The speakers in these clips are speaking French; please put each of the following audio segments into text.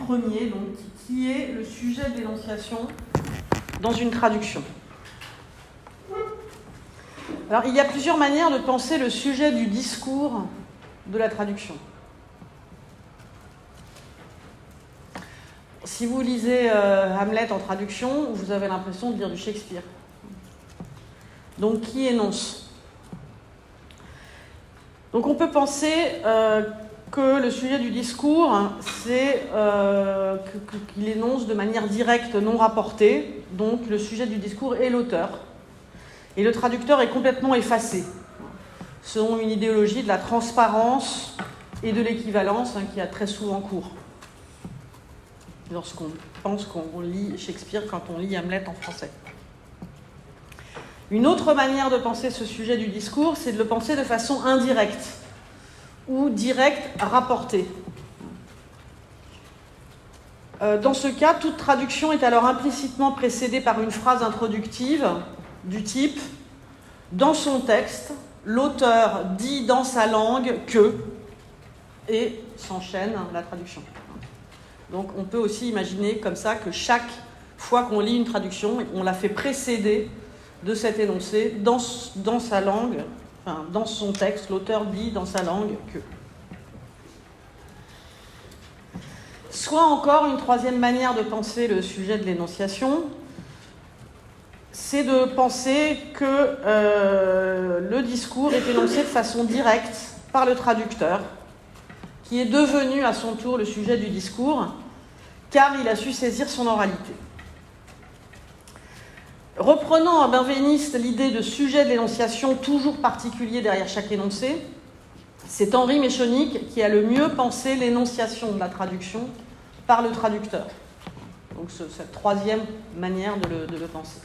premier, donc, qui est le sujet de l'énonciation dans une traduction. Alors, il y a plusieurs manières de penser le sujet du discours de la traduction. Si vous lisez Hamlet en traduction, vous avez l'impression de lire du Shakespeare. Donc, qui énonce ? Donc, on peut penser que le sujet du discours, c'est qu'il énonce de manière directe, non rapportée. Donc, le sujet du discours est l'auteur. Et le traducteur est complètement effacé, selon une idéologie de la transparence et de l'équivalence qui a très souvent cours. Lorsqu'on pense qu'on lit Shakespeare quand on lit Hamlet en français. Une autre manière de penser ce sujet du discours, c'est de le penser de façon indirecte ou directe rapportée. Dans ce cas, toute traduction est alors implicitement précédée par une phrase introductive du type « Dans son texte, l'auteur dit dans sa langue que… » et s'enchaîne la traduction. Donc on peut aussi imaginer comme ça que chaque fois qu'on lit une traduction, on la fait précéder de cet énoncé dans sa langue, enfin dans son texte, l'auteur dit dans sa langue que. Soit encore une troisième manière de penser le sujet de l'énonciation, c'est de penser que le discours est énoncé de façon directe par le traducteur, qui est devenu à son tour le sujet du discours, car il a su saisir son oralité. Reprenant à benveniste l'idée de sujet de l'énonciation toujours particulier derrière chaque énoncé, c'est Henri Méchonic qui a le mieux pensé l'énonciation de la traduction par le traducteur. Donc cette troisième manière de le penser.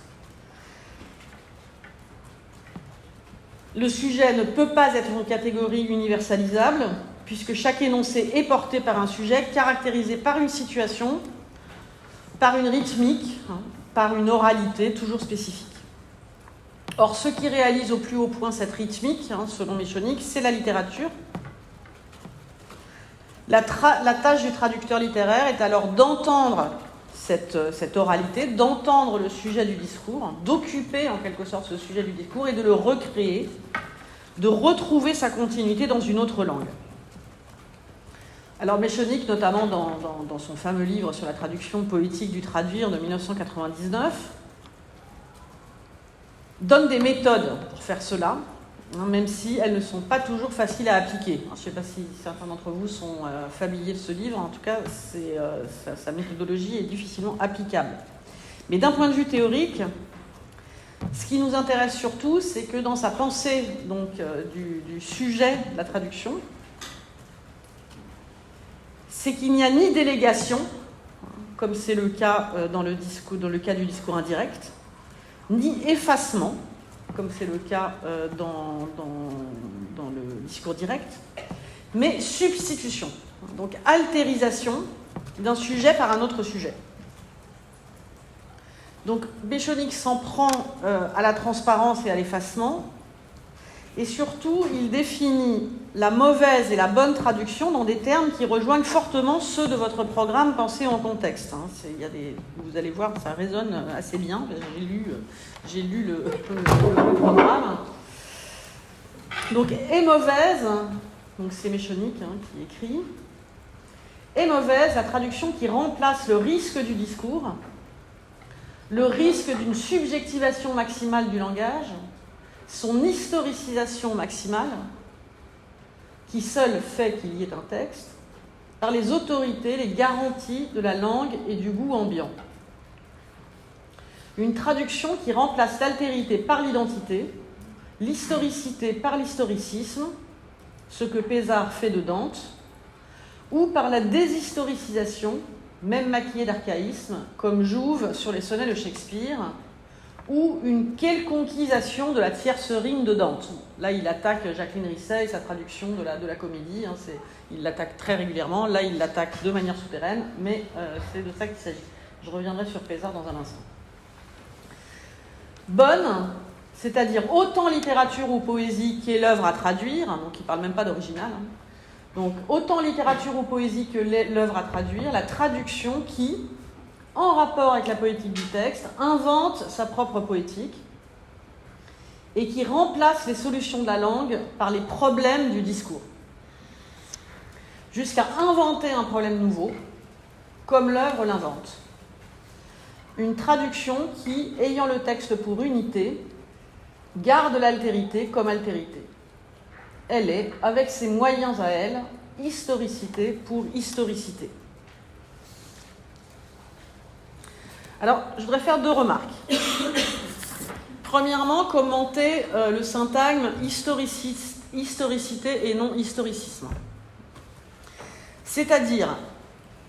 Le sujet ne peut pas être une catégorie universalisable, puisque chaque énoncé est porté par un sujet caractérisé par une situation, par une rythmique, par une oralité toujours spécifique. Or, ce qui réalise au plus haut point cette rythmique, selon Méchonic, c'est la littérature. La tâche du traducteur littéraire est alors d'entendre cette oralité, d'entendre le sujet du discours, d'occuper en quelque sorte ce sujet du discours et de le recréer, de retrouver sa continuité dans une autre langue. Alors Méchonic, notamment dans son fameux livre sur la traduction poétique du traduire de 1999, donne des méthodes pour faire cela, même si elles ne sont pas toujours faciles à appliquer. Je ne sais pas si certains d'entre vous sont familiers de ce livre, en tout cas, sa méthodologie est difficilement applicable. Mais d'un point de vue théorique, ce qui nous intéresse surtout, c'est que dans sa pensée donc, du sujet de la traduction, c'est qu'il n'y a ni délégation, comme c'est le cas dans le cas du discours indirect, ni effacement, comme c'est le cas dans le discours direct, mais substitution, donc altérisation d'un sujet par un autre sujet. Donc Méchonic s'en prend à la transparence et à l'effacement, et surtout il définit la mauvaise et la bonne traduction dans des termes qui rejoignent fortement ceux de votre programme pensé en contexte. Vous allez voir, ça résonne assez bien. J'ai lu le programme. Donc, est mauvaise, donc c'est Méchonic qui écrit, est mauvaise la traduction qui remplace le risque du discours, le risque d'une subjectivation maximale du langage, son historicisation maximale, qui seul fait qu'il y ait un texte, par les autorités, les garanties de la langue et du goût ambiant. Une traduction qui remplace l'altérité par l'identité, l'historicité par l'historicisme, ce que Pézard fait de Dante, ou par la déshistoricisation, même maquillée d'archaïsme, comme Jouve sur les sonnets de Shakespeare, ou une quelconquisation de la tierce rime de Dante. Là, il attaque Jacqueline Risset et sa traduction de la comédie. Il l'attaque très régulièrement. Là, il l'attaque de manière souterraine, mais c'est de ça qu'il s'agit. Je reviendrai sur Pézard dans un instant. Bonne, c'est-à-dire autant littérature ou poésie qu'est l'œuvre à traduire, donc il ne parle même pas d'original, Donc, autant littérature ou poésie que l'œuvre à traduire, la traduction qui, en rapport avec la poétique du texte, invente sa propre poétique et qui remplace les solutions de la langue par les problèmes du discours, jusqu'à inventer un problème nouveau, comme l'œuvre l'invente. Une traduction qui, ayant le texte pour unité, garde l'altérité comme altérité. Elle est, avec ses moyens à elle, historicité pour historicité. Alors, je voudrais faire deux remarques. Premièrement, commenter le syntagme historicité et non historicisme. C'est-à-dire,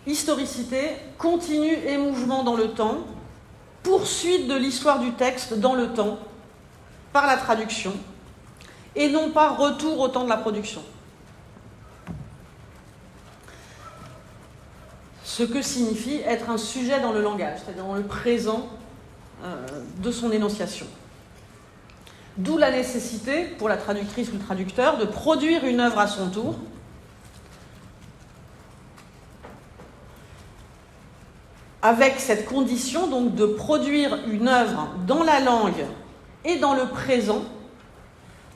historicité, continu et mouvement dans le temps, poursuite de l'histoire du texte dans le temps, par la traduction, et non pas retour au temps de la production. Ce que signifie être un sujet dans le langage, c'est-à-dire dans le présent de son énonciation. D'où la nécessité, pour la traductrice ou le traducteur, de produire une œuvre à son tour, avec cette condition donc de produire une œuvre dans la langue et dans le présent,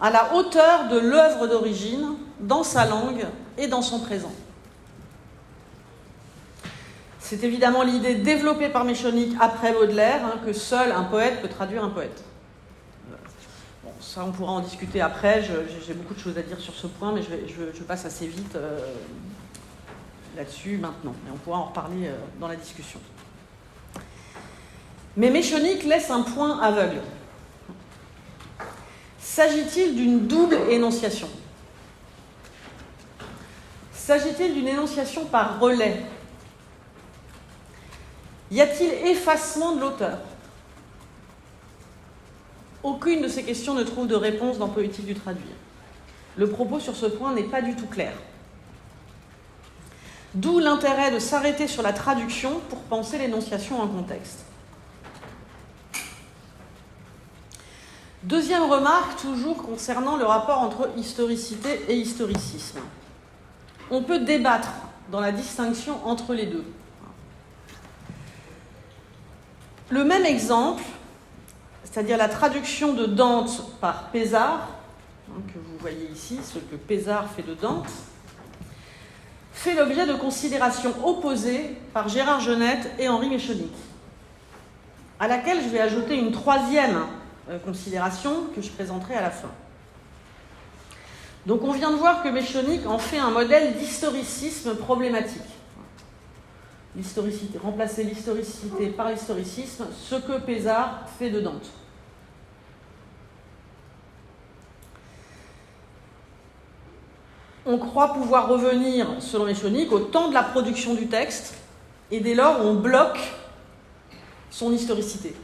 à la hauteur de l'œuvre d'origine, dans sa langue et dans son présent. C'est évidemment l'idée développée par Méchonic après Baudelaire, que seul un poète peut traduire un poète. Bon, ça, on pourra en discuter après, j'ai beaucoup de choses à dire sur ce point, mais je passe assez vite là-dessus maintenant, et on pourra en reparler dans la discussion. Mais Méchonic laisse un point aveugle. S'agit-il d'une double énonciation? S'agit-il d'une énonciation par relais? Y a-t-il effacement de l'auteur? Aucune de ces questions ne trouve de réponse dans Poétique du traduire. Le propos sur ce point n'est pas du tout clair. D'où l'intérêt de s'arrêter sur la traduction pour penser l'énonciation en contexte. Deuxième remarque, toujours concernant le rapport entre historicité et historicisme. On peut débattre dans la distinction entre les deux. Le même exemple, c'est-à-dire la traduction de Dante par Pézard, que vous voyez ici, ce que Pézard fait de Dante, fait l'objet de considérations opposées par Gérard Genette et Henri Méchonic, à laquelle je vais ajouter une troisième considération que je présenterai à la fin. Donc on vient de voir que Méchonic en fait un modèle d'historicisme problématique. L'historicité, remplacer l'historicité par l'historicisme, ce que Pézard fait de Dante. On croit pouvoir revenir, selon Méchonic, au temps de la production du texte, et dès lors on bloque son historicité.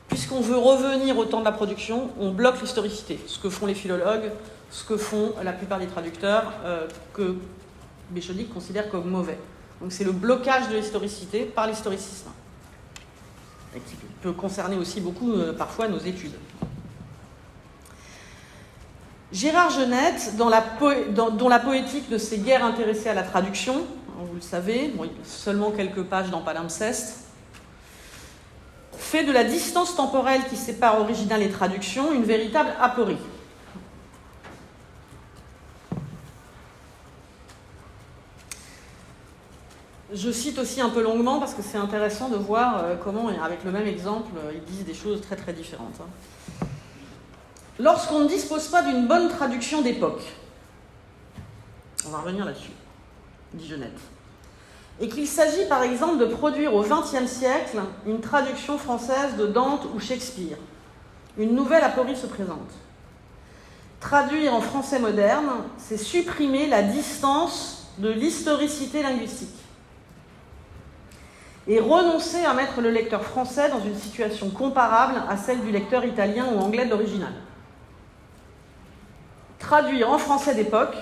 Puisqu'on veut revenir au temps de la production, on bloque l'historicité, ce que font les philologues, ce que font la plupart des traducteurs, que Méchonic considère comme mauvais. Donc c'est le blocage de l'historicité par l'historicisme, et qui peut concerner aussi beaucoup, parfois, nos études. Gérard Genette, dont la poétique ne s'est guère intéressée à la traduction, vous le savez, bon, il y a seulement quelques pages dans Palimpseste, fait de la distance temporelle qui sépare original et traduction une véritable aporie. Je cite aussi un peu longuement parce que c'est intéressant de voir comment, avec le même exemple, ils disent des choses très très différentes. Lorsqu'on ne dispose pas d'une bonne traduction d'époque, on va revenir là-dessus, dit Genette, et qu'il s'agit par exemple de produire au XXe siècle une traduction française de Dante ou Shakespeare, une nouvelle aporie se présente. Traduire en français moderne, c'est supprimer la distance de l'historicité linguistique et renoncer à mettre le lecteur français dans une situation comparable à celle du lecteur italien ou anglais de l'original. Traduire en français d'époque,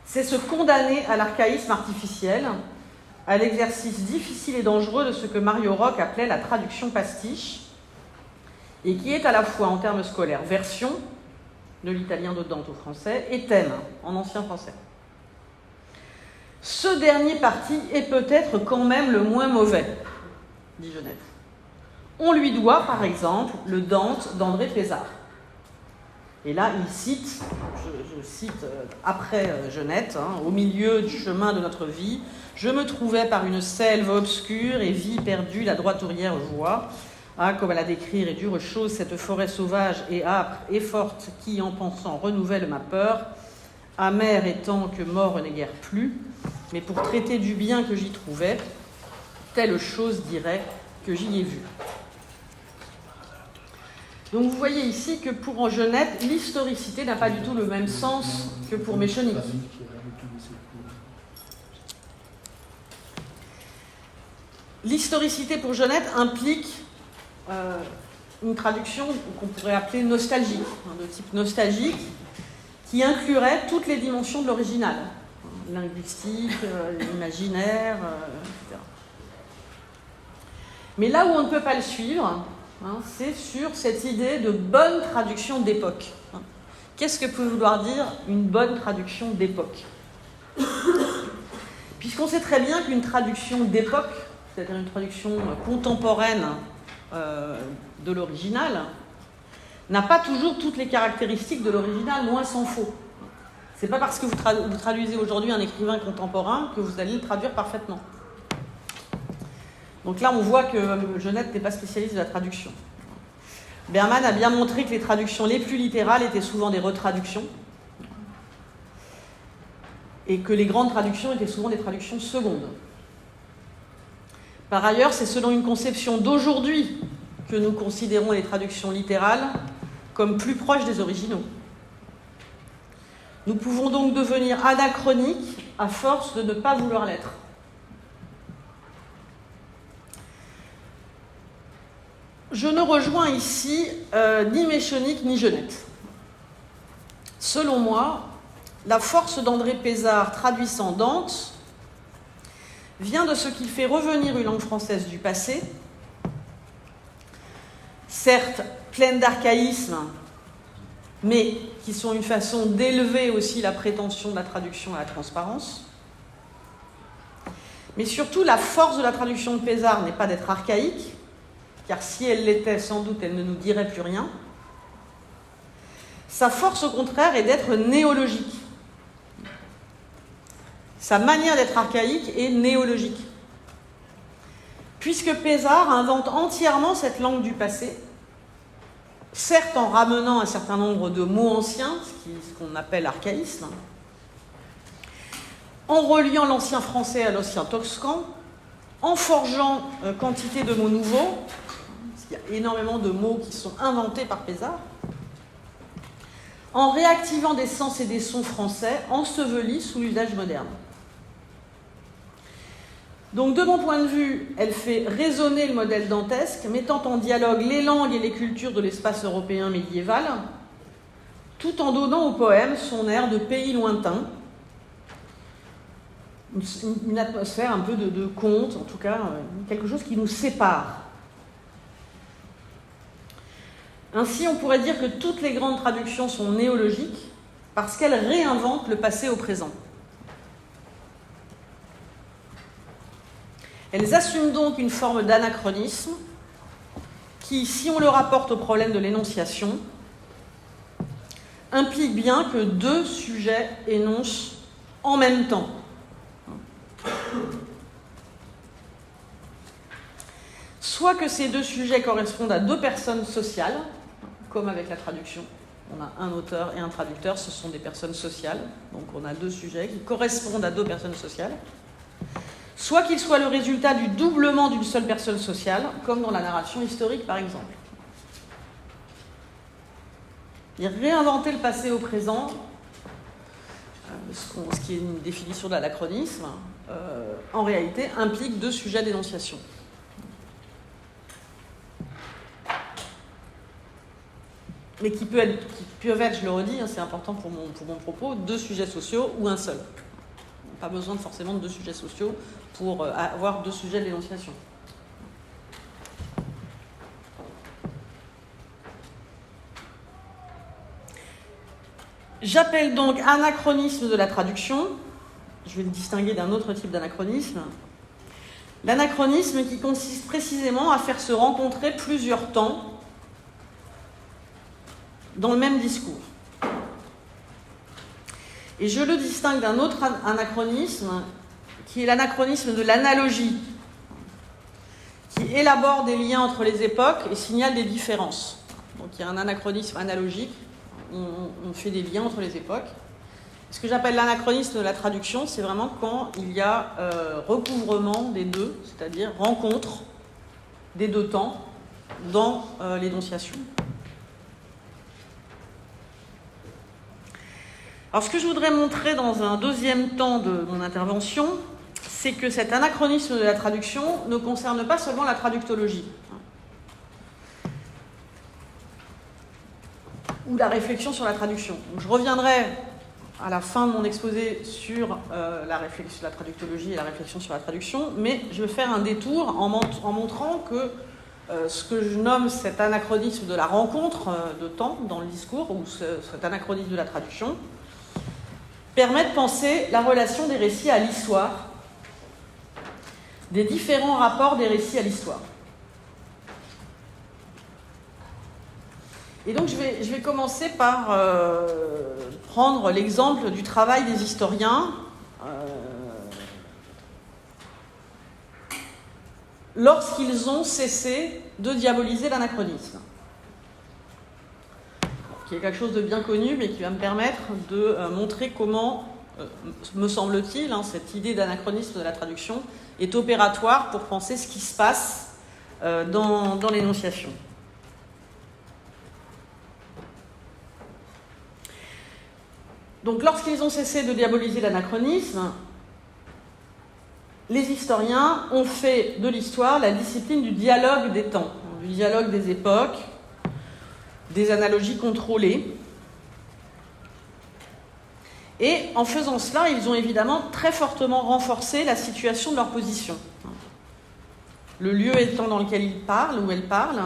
c'est se condamner à l'archaïsme artificiel, à l'exercice difficile et dangereux de ce que Mario Roch appelait la traduction pastiche, et qui est à la fois, en termes scolaires, version de l'italien de Dante au français et thème en ancien français. Ce dernier parti est peut-être quand même le moins mauvais, dit Genette. On lui doit, par exemple, le Dante d'André Pézard. Et là, il cite, je cite après Genette, au milieu du chemin de notre vie, je me trouvais par une selve obscure et vis perdue la droiturière voie. Ah, comme elle a décrire et dure chose cette forêt sauvage et âpre et forte qui, en pensant, renouvelle ma peur, amère étant que mort n'est guère plus, mais pour traiter du bien que j'y trouvais, telle chose dirait que j'y ai vu. Donc vous voyez ici que pour Genette, l'historicité n'a pas du tout le même sens que pour Méchonic. L'historicité pour Genette implique une traduction qu'on pourrait appeler nostalgique, de type nostalgique, qui inclurait toutes les dimensions de l'original, linguistique, imaginaire, etc. Mais là où on ne peut pas le suivre, c'est sur cette idée de bonne traduction d'époque. Qu'est-ce que peut vouloir dire une bonne traduction d'époque? Puisqu'on sait très bien qu'une traduction d'époque, c'est-à-dire une traduction contemporaine de l'original, n'a pas toujours toutes les caractéristiques de l'original, loin s'en faut. C'est pas parce que vous traduisez aujourd'hui un écrivain contemporain que vous allez le traduire parfaitement. Donc là, on voit que Genette n'est pas spécialiste de la traduction. Berman a bien montré que les traductions les plus littérales étaient souvent des retraductions et que les grandes traductions étaient souvent des traductions secondes. Par ailleurs, c'est selon une conception d'aujourd'hui que nous considérons les traductions littérales comme plus proches des originaux. Nous pouvons donc devenir anachroniques à force de ne pas vouloir l'être. Je ne rejoins ici ni Méchonic ni Genette. Selon moi, la force d'André Pézard traduisant Dante vient de ce qu'il fait revenir une langue française du passé, certes pleine d'archaïsmes, mais qui sont une façon d'élever aussi la prétention de la traduction à la transparence. Mais surtout, la force de la traduction de Pézard n'est pas d'être archaïque, car si elle l'était, sans doute, elle ne nous dirait plus rien. Sa force, au contraire, est d'être néologique. Sa manière d'être archaïque est néologique. Puisque Pézard invente entièrement cette langue du passé, certes en ramenant un certain nombre de mots anciens, ce qu'on appelle archaïsme, en reliant l'ancien français à l'ancien toscan, en forgeant quantité de mots nouveaux, parce qu'il y a énormément de mots qui sont inventés par Pézard, en réactivant des sens et des sons français ensevelis sous l'usage moderne. Donc, de mon point de vue, elle fait résonner le modèle dantesque, mettant en dialogue les langues et les cultures de l'espace européen médiéval, tout en donnant au poème son air de pays lointain, une atmosphère un peu de conte, en tout cas, quelque chose qui nous sépare. Ainsi, on pourrait dire que toutes les grandes traductions sont néologiques parce qu'elles réinventent le passé au présent. Elles assument donc une forme d'anachronisme qui, si on le rapporte au problème de l'énonciation, implique bien que deux sujets énoncent en même temps. Soit que ces deux sujets correspondent à deux personnes sociales, comme avec la traduction. On a un auteur et un traducteur, ce sont des personnes sociales. Donc on a deux sujets qui correspondent à deux personnes sociales. Soit qu'ils soient le résultat du doublement d'une seule personne sociale, comme dans la narration historique par exemple. Et réinventer le passé au présent, ce qui est une définition de l'anachronisme, en réalité implique deux sujets d'énonciation. Mais qui peuvent être, je le redis, c'est important pour mon propos, deux sujets sociaux ou un seul. Pas besoin forcément de deux sujets sociaux pour avoir deux sujets d'énonciation. J'appelle donc anachronisme de la traduction. je vais le distinguer d'un autre type d'anachronisme. L'anachronisme qui consiste précisément à faire se rencontrer plusieurs temps dans le même discours. Et je le distingue d'un autre anachronisme, qui est l'anachronisme de l'analogie, qui élabore des liens entre les époques et signale des différences. Donc il y a un anachronisme analogique, on fait des liens entre les époques. Ce que j'appelle l'anachronisme de la traduction, c'est vraiment quand il y a recouvrement des deux, c'est-à-dire rencontre des deux temps dans l'énonciation. Alors ce que je voudrais montrer dans un deuxième temps de mon intervention, c'est que cet anachronisme de la traduction ne concerne pas seulement la traductologie ou la réflexion sur la traduction. Donc, je reviendrai à la fin de mon exposé sur la traductologie et la réflexion sur la traduction, mais je vais faire un détour en montrant que ce que je nomme cet anachronisme de la rencontre de temps dans le discours, ou cet anachronisme de la traduction, permet de penser la relation des récits à l'histoire, des différents rapports des récits à l'histoire. Et donc je vais commencer par prendre l'exemple du travail des historiens lorsqu'ils ont cessé de diaboliser l'anachronisme. Qui est quelque chose de bien connu, mais qui va me permettre de montrer comment, me semble-t-il, cette idée d'anachronisme de la traduction est opératoire pour penser ce qui se passe dans l'énonciation. Donc, lorsqu'ils ont cessé de diaboliser l'anachronisme, les historiens ont fait de l'histoire la discipline du dialogue des temps, du dialogue des époques, des analogies contrôlées. Et en faisant cela, ils ont évidemment très fortement renforcé la situation de leur position. Le lieu et le temps dans lequel ils parlent, où elles parlent.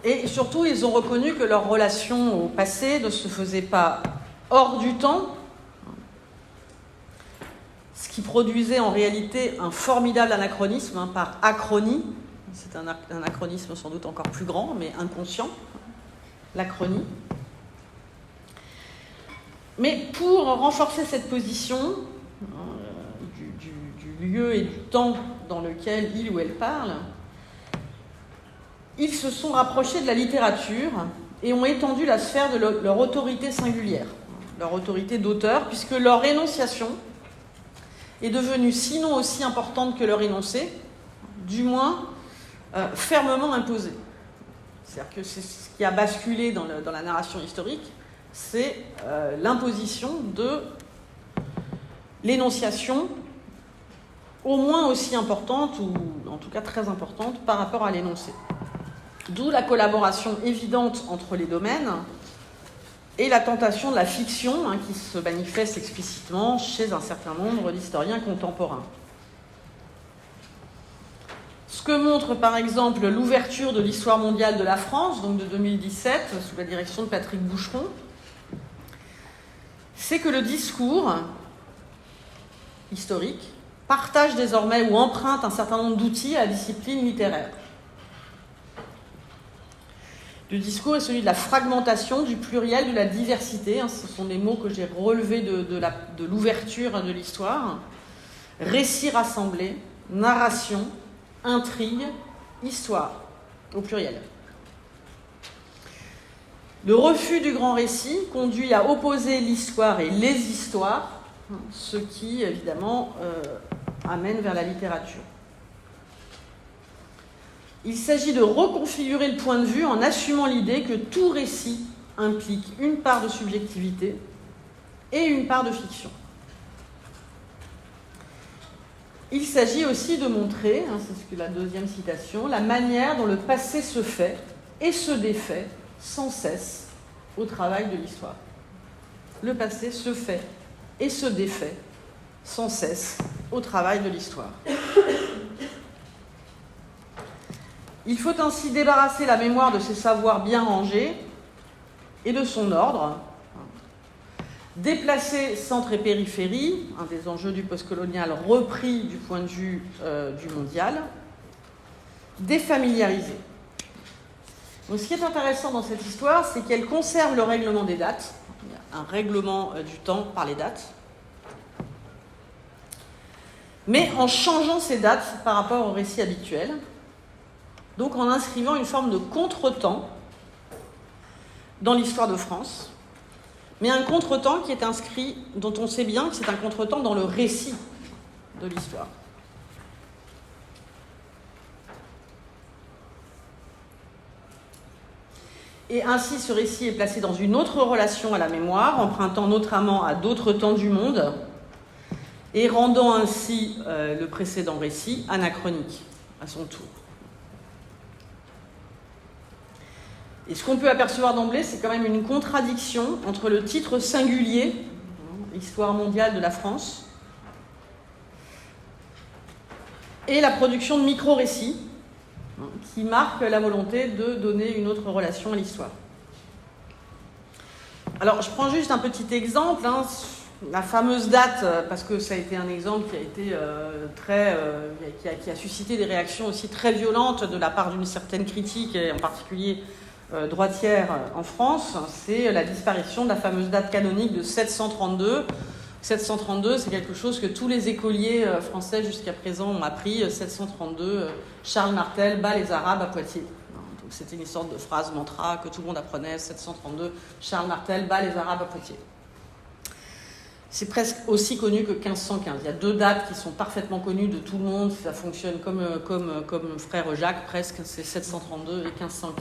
Et surtout, ils ont reconnu que leur relation au passé ne se faisait pas hors du temps, ce qui produisait en réalité un formidable anachronisme par achronie. C'est un anachronisme sans doute encore plus grand, mais inconscient, l'achronie. Mais pour renforcer cette position du lieu et du temps dans lequel il ou elle parle, ils se sont rapprochés de la littérature et ont étendu la sphère de leur autorité singulière, leur autorité d'auteur, puisque leur énonciation est devenue sinon aussi importante que leur énoncé, du moins fermement imposée. C'est-à-dire que c'est ce qui a basculé dans la narration historique, c'est l'imposition de l'énonciation au moins aussi importante, ou en tout cas très importante, par rapport à l'énoncé. D'où la collaboration évidente entre les domaines et la tentation de la fiction qui se manifeste explicitement chez un certain nombre d'historiens contemporains. Ce que montre par exemple l'ouverture de l'histoire mondiale de la France, donc de 2017, sous la direction de Patrick Boucheron, c'est que le discours historique partage désormais ou emprunte un certain nombre d'outils à la discipline littéraire. Le discours est celui de la fragmentation, du pluriel, de la diversité. Ce sont des mots que j'ai relevés de l'ouverture de l'histoire. Récit rassemblé, narration, intrigue, histoire, au pluriel. Le refus du grand récit conduit à opposer l'histoire et les histoires, ce qui, évidemment, amène vers la littérature. Il s'agit de reconfigurer le point de vue en assumant l'idée que tout récit implique une part de subjectivité et une part de fiction. Il s'agit aussi de montrer, c'est ce que la deuxième citation, la manière dont le passé se fait et se défait sans cesse au travail de l'histoire. Le passé se fait et se défait sans cesse au travail de l'histoire. Il faut ainsi débarrasser la mémoire de ses savoirs bien rangés et de son ordre, Déplacer centre et périphérie, un des enjeux du postcolonial repris du point de vue du mondial. Défamiliariser. Donc, ce qui est intéressant dans cette histoire, c'est qu'elle conserve le règlement des dates, un règlement du temps par les dates, mais en changeant ces dates par rapport au récit habituel, donc en inscrivant une forme de contretemps dans l'histoire de France, mais un contretemps qui est inscrit, dont on sait bien que c'est un contretemps dans le récit de l'histoire. Et ainsi, ce récit est placé dans une autre relation à la mémoire, empruntant notamment à d'autres temps du monde, et rendant ainsi le précédent récit anachronique à son tour. Et ce qu'on peut apercevoir d'emblée, c'est quand même une contradiction entre le titre singulier, Histoire mondiale de la France, et la production de micro-récits, qui marque la volonté de donner une autre relation à l'histoire. Alors, je prends juste un petit exemple, la fameuse date, parce que ça a été un exemple qui a été qui a suscité des réactions aussi très violentes de la part d'une certaine critique, et en particulier droitière en France, c'est la disparition de la fameuse date canonique de 732. 732, c'est quelque chose que tous les écoliers français jusqu'à présent ont appris. 732, Charles Martel bat les Arabes à Poitiers. Donc, c'était une sorte de phrase mantra que tout le monde apprenait. 732, Charles Martel bat les Arabes à Poitiers. C'est presque aussi connu que 1515. Il y a deux dates qui sont parfaitement connues de tout le monde. Ça fonctionne comme frère Jacques, presque. C'est 732 et 1515.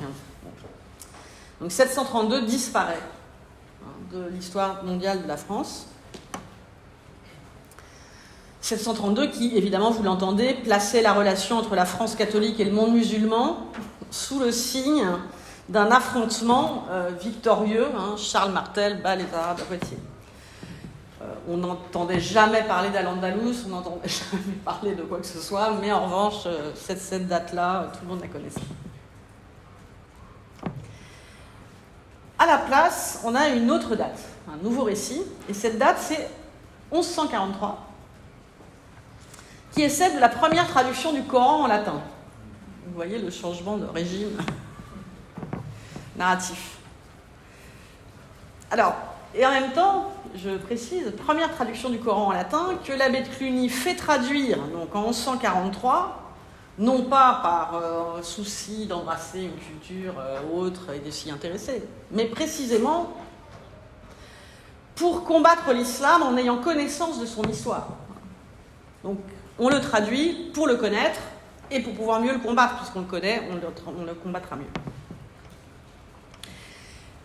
Donc 732 disparaît de l'histoire mondiale de la France. 732 qui, évidemment, vous l'entendez, plaçait la relation entre la France catholique et le monde musulman sous le signe d'un affrontement victorieux. Charles Martel bat les Arabes à Poitiers. On n'entendait jamais parler d'Al-Andalus, on n'entendait jamais parler de quoi que ce soit, mais en revanche, cette date-là, tout le monde la connaissait. À la place, on a une autre date, un nouveau récit, et cette date, c'est 1143, qui est celle de la première traduction du Coran en latin. Vous voyez le changement de régime narratif. Alors, et en même temps, je précise, première traduction du Coran en latin, que l'abbé de Cluny fait traduire donc en 1143, non pas par souci d'embrasser une culture autre et de s'y intéresser, mais précisément pour combattre l'islam en ayant connaissance de son histoire. Donc, on le traduit pour le connaître et pour pouvoir mieux le combattre, puisqu'on le connaît, on le combattra mieux.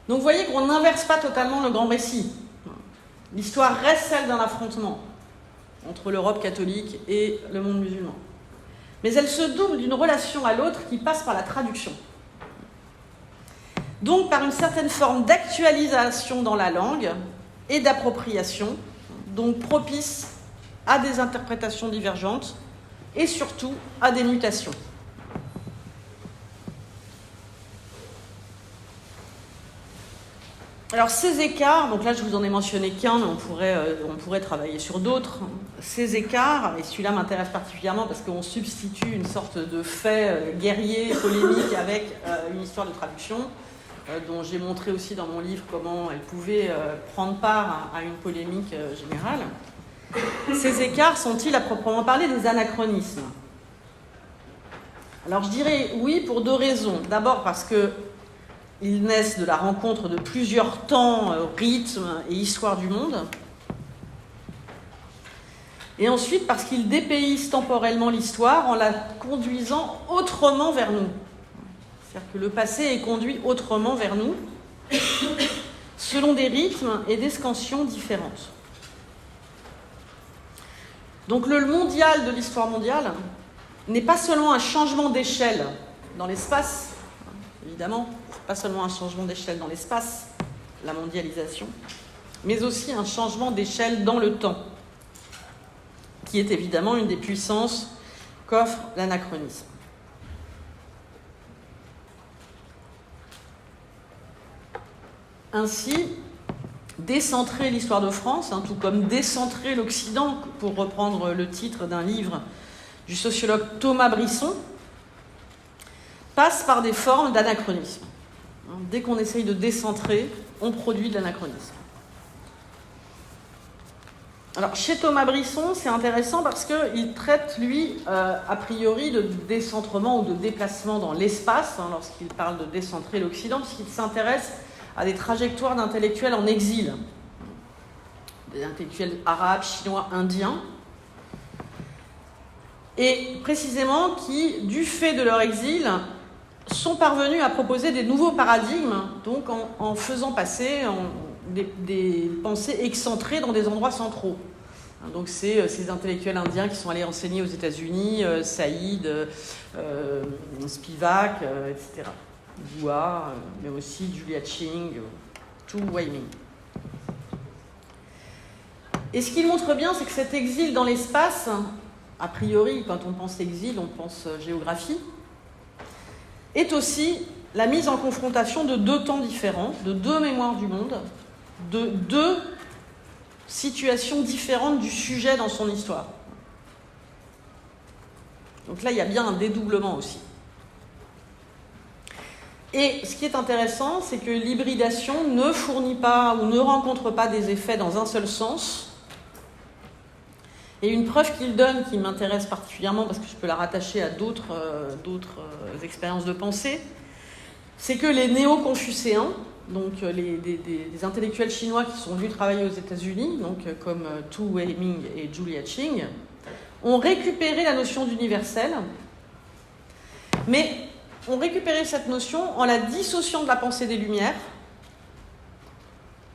Donc, vous voyez qu'on n'inverse pas totalement le grand récit. L'histoire reste celle d'un affrontement entre l'Europe catholique et le monde musulman. Mais elle se double d'une relation à l'autre qui passe par la traduction. Donc par une certaine forme d'actualisation dans la langue et d'appropriation, donc propice à des interprétations divergentes et surtout à des mutations. Alors ces écarts, donc là je vous en ai mentionné qu'un, mais on pourrait travailler sur d'autres. Ces écarts, et celui-là m'intéresse particulièrement parce qu'on substitue une sorte de fait guerrier, polémique avec une histoire de traduction, dont j'ai montré aussi dans mon livre comment elle pouvait prendre part à une polémique générale. Ces écarts sont-ils à proprement parler des anachronismes ? Alors je dirais oui pour deux raisons. D'abord parce que ils naissent de la rencontre de plusieurs temps, rythmes et histoires du monde. Et ensuite, parce qu'ils dépaysent temporellement l'histoire en la conduisant autrement vers nous. C'est-à-dire que le passé est conduit autrement vers nous, selon des rythmes et des scansions différentes. Donc le mondial de l'histoire mondiale n'est pas seulement un changement d'échelle dans l'espace, évidemment, pas seulement un changement d'échelle dans l'espace, la mondialisation, mais aussi un changement d'échelle dans le temps, qui est évidemment une des puissances qu'offre l'anachronisme. Ainsi, décentrer l'histoire de France, tout comme décentrer l'Occident, pour reprendre le titre d'un livre du sociologue Thomas Brisson, passe par des formes d'anachronisme. Dès qu'on essaye de décentrer, on produit de l'anachronisme. Alors, chez Thomas Brisson, c'est intéressant parce qu'il traite, lui, a priori, de décentrement ou de déplacement dans l'espace, lorsqu'il parle de décentrer l'Occident, puisqu'il s'intéresse à des trajectoires d'intellectuels en exil, des intellectuels arabes, chinois, indiens, et précisément qui, du fait de leur exil, sont parvenus à proposer des nouveaux paradigmes, donc en faisant passer des pensées excentrées dans des endroits centraux. Donc c'est ces intellectuels indiens qui sont allés enseigner aux États-Unis, Saïd, Spivak, etc. Boua, mais aussi Julia Ching, Tu Weiming. Et ce qu'il montre bien, c'est que cet exil dans l'espace, a priori, quand on pense exil, on pense géographie, est aussi la mise en confrontation de deux temps différents, de deux mémoires du monde, de deux situations différentes du sujet dans son histoire. Donc là, il y a bien un dédoublement aussi. Et ce qui est intéressant, c'est que l'hybridation ne fournit pas ou ne rencontre pas des effets dans un seul sens. Et une preuve qu'il donne, qui m'intéresse particulièrement parce que je peux la rattacher à d'autres expériences de pensée, c'est que les néo-confucéens, donc des intellectuels chinois qui sont venus travailler aux États-Unis, donc comme Tu Weiming et Julia Ching, ont récupéré la notion d'universel, mais ont récupéré cette notion en la dissociant de la pensée des Lumières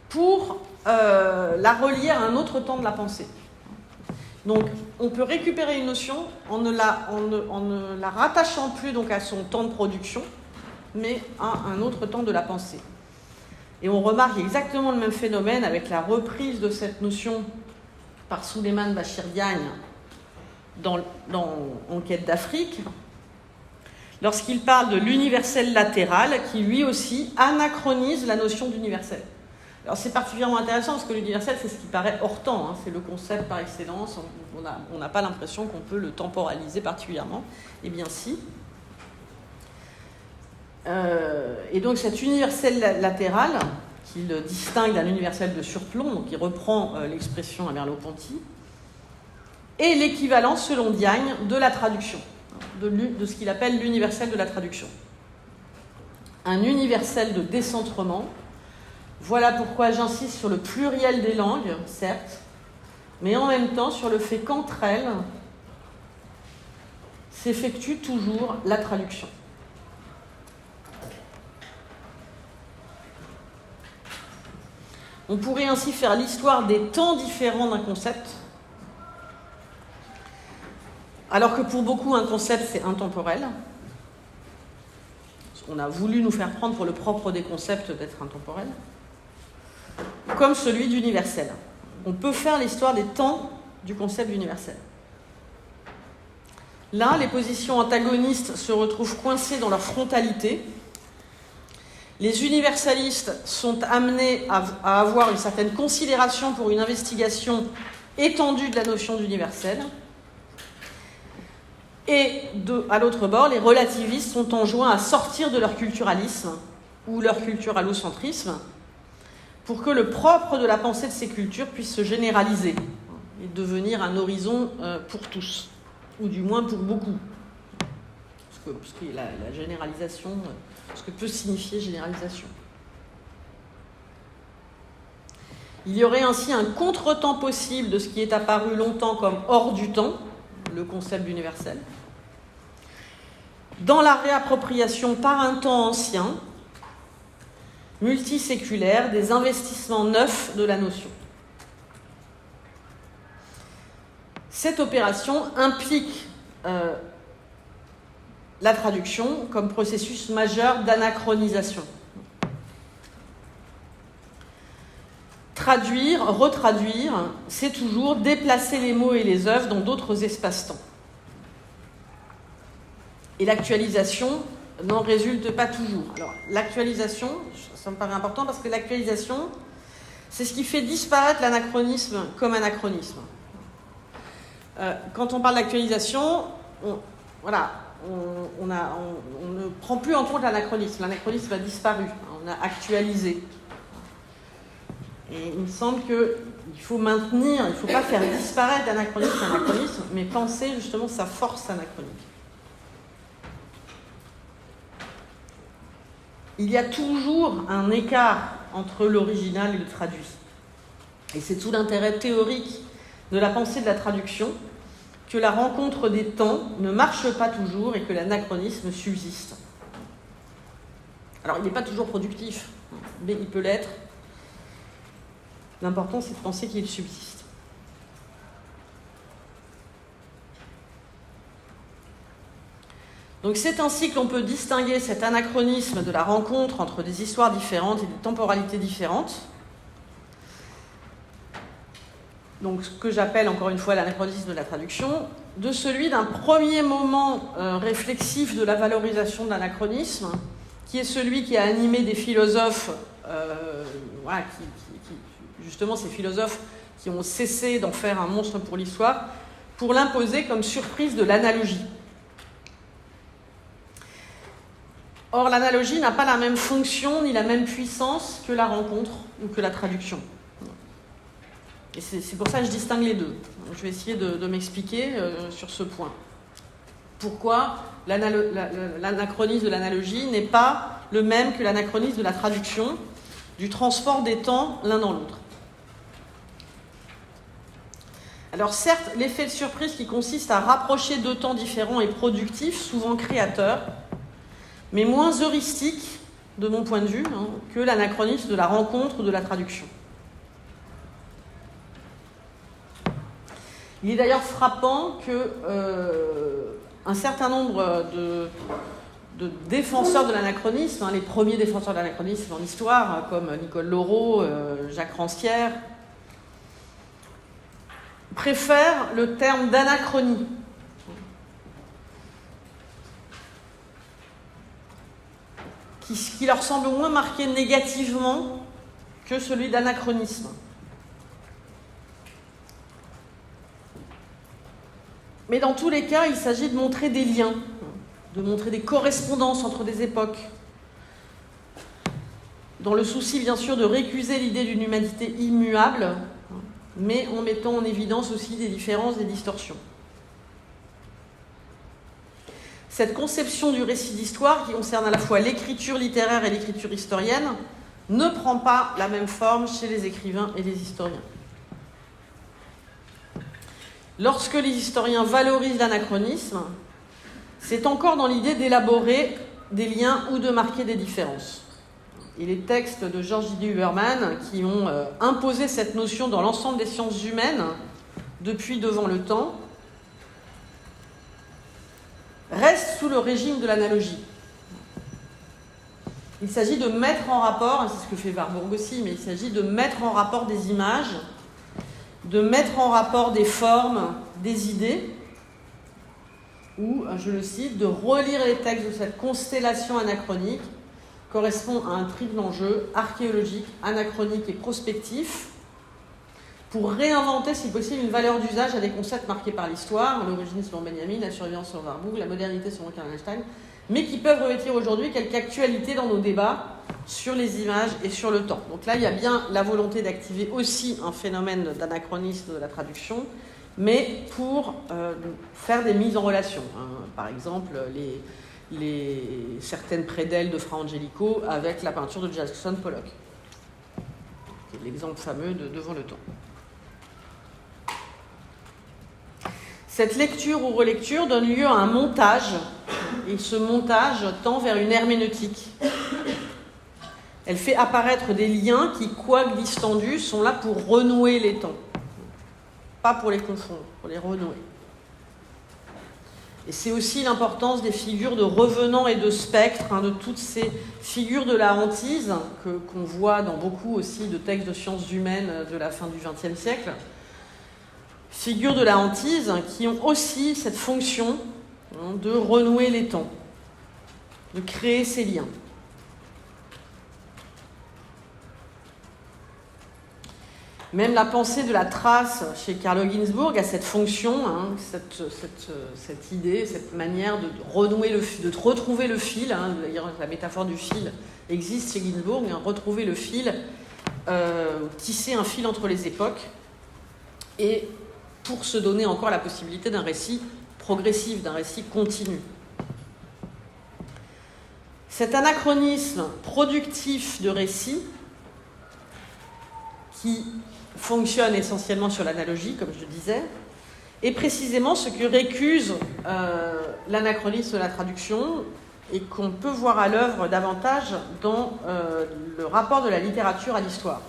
pour la relier à un autre temps de la pensée. Donc, on peut récupérer une notion en ne la rattachant plus donc à son temps de production, mais à un autre temps de la pensée. Et on remarque exactement le même phénomène avec la reprise de cette notion par Souleymane Bachir Diagne dans En quête d'Afrique, lorsqu'il parle de l'universel latéral, qui lui aussi anachronise la notion d'universel. Alors c'est particulièrement intéressant parce que l'universel, c'est ce qui paraît hors temps, c'est le concept par excellence, on n'a pas l'impression qu'on peut le temporaliser particulièrement. Eh bien si. Et donc cet universel latéral, qui le distingue d'un universel de surplomb, donc il reprend l'expression à Merleau-Ponty, est l'équivalent, selon Diagne, de la traduction, de ce qu'il appelle l'universel de la traduction. Un universel de décentrement. Voilà pourquoi j'insiste sur le pluriel des langues, certes, mais en même temps sur le fait qu'entre elles s'effectue toujours la traduction. On pourrait ainsi faire l'histoire des temps différents d'un concept, alors que pour beaucoup, un concept, c'est intemporel. On a voulu nous faire prendre pour le propre des concepts d'être intemporel, comme celui d'universel. On peut faire l'histoire des temps du concept d'universel. Là, les positions antagonistes se retrouvent coincées dans leur frontalité. Les universalistes sont amenés à avoir une certaine considération pour une investigation étendue de la notion d'universel. Et à l'autre bord, les relativistes sont enjoints à sortir de leur culturalisme ou leur culturalocentrisme pour que le propre de la pensée de ces cultures puisse se généraliser et devenir un horizon pour tous, ou du moins pour beaucoup. Parce que la généralisation, ce que peut signifier généralisation. Il y aurait ainsi un contretemps possible de ce qui est apparu longtemps comme hors du temps, le concept d'universel, dans la réappropriation par un temps ancien, multiséculaire, des investissements neufs de la notion. Cette opération implique la traduction comme processus majeur d'anachronisation. Traduire, retraduire, c'est toujours déplacer les mots et les œuvres dans d'autres espaces-temps. Et l'actualisation n'en résulte pas toujours. Alors, l'actualisation, ça me paraît important parce que l'actualisation, C'est ce qui fait disparaître l'anachronisme comme anachronisme. Quand on parle d'actualisation, on ne prend plus en compte l'anachronisme. L'anachronisme a disparu, on a actualisé. Et il me semble qu'il faut maintenir, il ne faut pas faire disparaître l'anachronisme, mais penser justement sa force anachronique. Il y a toujours un écart entre l'original et le traduit. Et c'est tout l'intérêt théorique de la pensée de la traduction, que la rencontre des temps ne marche pas toujours et que l'anachronisme subsiste. Alors, il n'est pas toujours productif, mais il peut l'être. L'important, c'est de penser qu'il subsiste. Donc, c'est ainsi que l'on peut distinguer cet anachronisme de la rencontre entre des histoires différentes et des temporalités différentes. Donc, ce que j'appelle encore une fois l'anachronisme de la traduction, de celui d'un premier moment réflexif de la valorisation de l'anachronisme, qui est celui qui a animé des philosophes, justement ces philosophes qui ont cessé d'en faire un monstre pour l'histoire, pour l'imposer comme surprise de l'analogie. Or, l'analogie n'a pas la même fonction ni la même puissance que la rencontre ou que la traduction. Et c'est pour ça que je distingue les deux. Donc, je vais essayer de m'expliquer sur ce point. Pourquoi l'anachronisme de l'analogie n'est pas le même que l'anachronisme de la traduction, du transport des temps l'un dans l'autre. Alors certes, l'effet de surprise qui consiste à rapprocher deux temps différents est productif, souvent créateur, mais moins heuristique, de mon point de vue, que l'anachronisme de la rencontre ou de la traduction. Il est d'ailleurs frappant qu'un certain nombre de défenseurs de l'anachronisme, les premiers défenseurs de l'anachronisme en histoire, comme Nicole Laureau, Jacques Rancière, préfèrent le terme d'anachronie. Qui leur semble moins marqué négativement que celui d'anachronisme. Mais dans tous les cas, il s'agit de montrer des liens, de montrer des correspondances entre des époques, dans le souci bien sûr de récuser l'idée d'une humanité immuable, mais en mettant en évidence aussi des différences, des distorsions. Cette conception du récit d'histoire, qui concerne à la fois l'écriture littéraire et l'écriture historienne, ne prend pas la même forme chez les écrivains et les historiens. Lorsque les historiens valorisent l'anachronisme, c'est encore dans l'idée d'élaborer des liens ou de marquer des différences. Et les textes de George D. Huberman, qui ont imposé cette notion dans l'ensemble des sciences humaines, depuis Devant le temps, restent sous le régime de l'analogie. Il s'agit de mettre en rapport, et c'est ce que fait Warburg aussi, mais il s'agit de mettre en rapport des images, de mettre en rapport des formes, des idées, ou, je le cite, de relire les textes de cette constellation anachronique correspond à un triple enjeu archéologique, anachronique et prospectif, pour réinventer, si possible, une valeur d'usage à des concepts marqués par l'histoire, l'origine selon Benjamin, la survivance selon Warburg, la modernité selon Karl Einstein, mais qui peuvent revêtir aujourd'hui quelque actualité dans nos débats sur les images et sur le temps. Donc là, il y a bien la volonté d'activer aussi un phénomène d'anachronisme de la traduction, mais pour faire des mises en relation. Par exemple, certaines prédelles de Fra Angelico avec la peinture de Jackson Pollock. C'est l'exemple fameux de Devant le temps. Cette lecture ou relecture donne lieu à un montage, et ce montage tend vers une herméneutique. Elle fait apparaître des liens qui, quoique distendus, sont là pour renouer les temps. Pas pour les confondre, pour les renouer. Et c'est aussi l'importance des figures de revenants et de spectres, de toutes ces figures de la hantise qu'on voit dans beaucoup aussi de textes de sciences humaines de la fin du XXe siècle. Figures de la hantise qui ont aussi cette fonction de renouer les temps, de créer ces liens. Même la pensée de la trace chez Carlo Ginzburg a cette fonction, hein, cette idée, cette manière de renouer de retrouver le fil. Hein, d'ailleurs, la métaphore du fil existe chez Ginzburg, hein, retrouver le fil, tisser un fil entre les époques, et pour se donner encore la possibilité d'un récit progressif, d'un récit continu. Cet anachronisme productif de récit, qui fonctionne essentiellement sur l'analogie, comme je le disais, est précisément ce que récuse l'anachronisme de la traduction et qu'on peut voir à l'œuvre davantage dans le rapport de la littérature à l'histoire.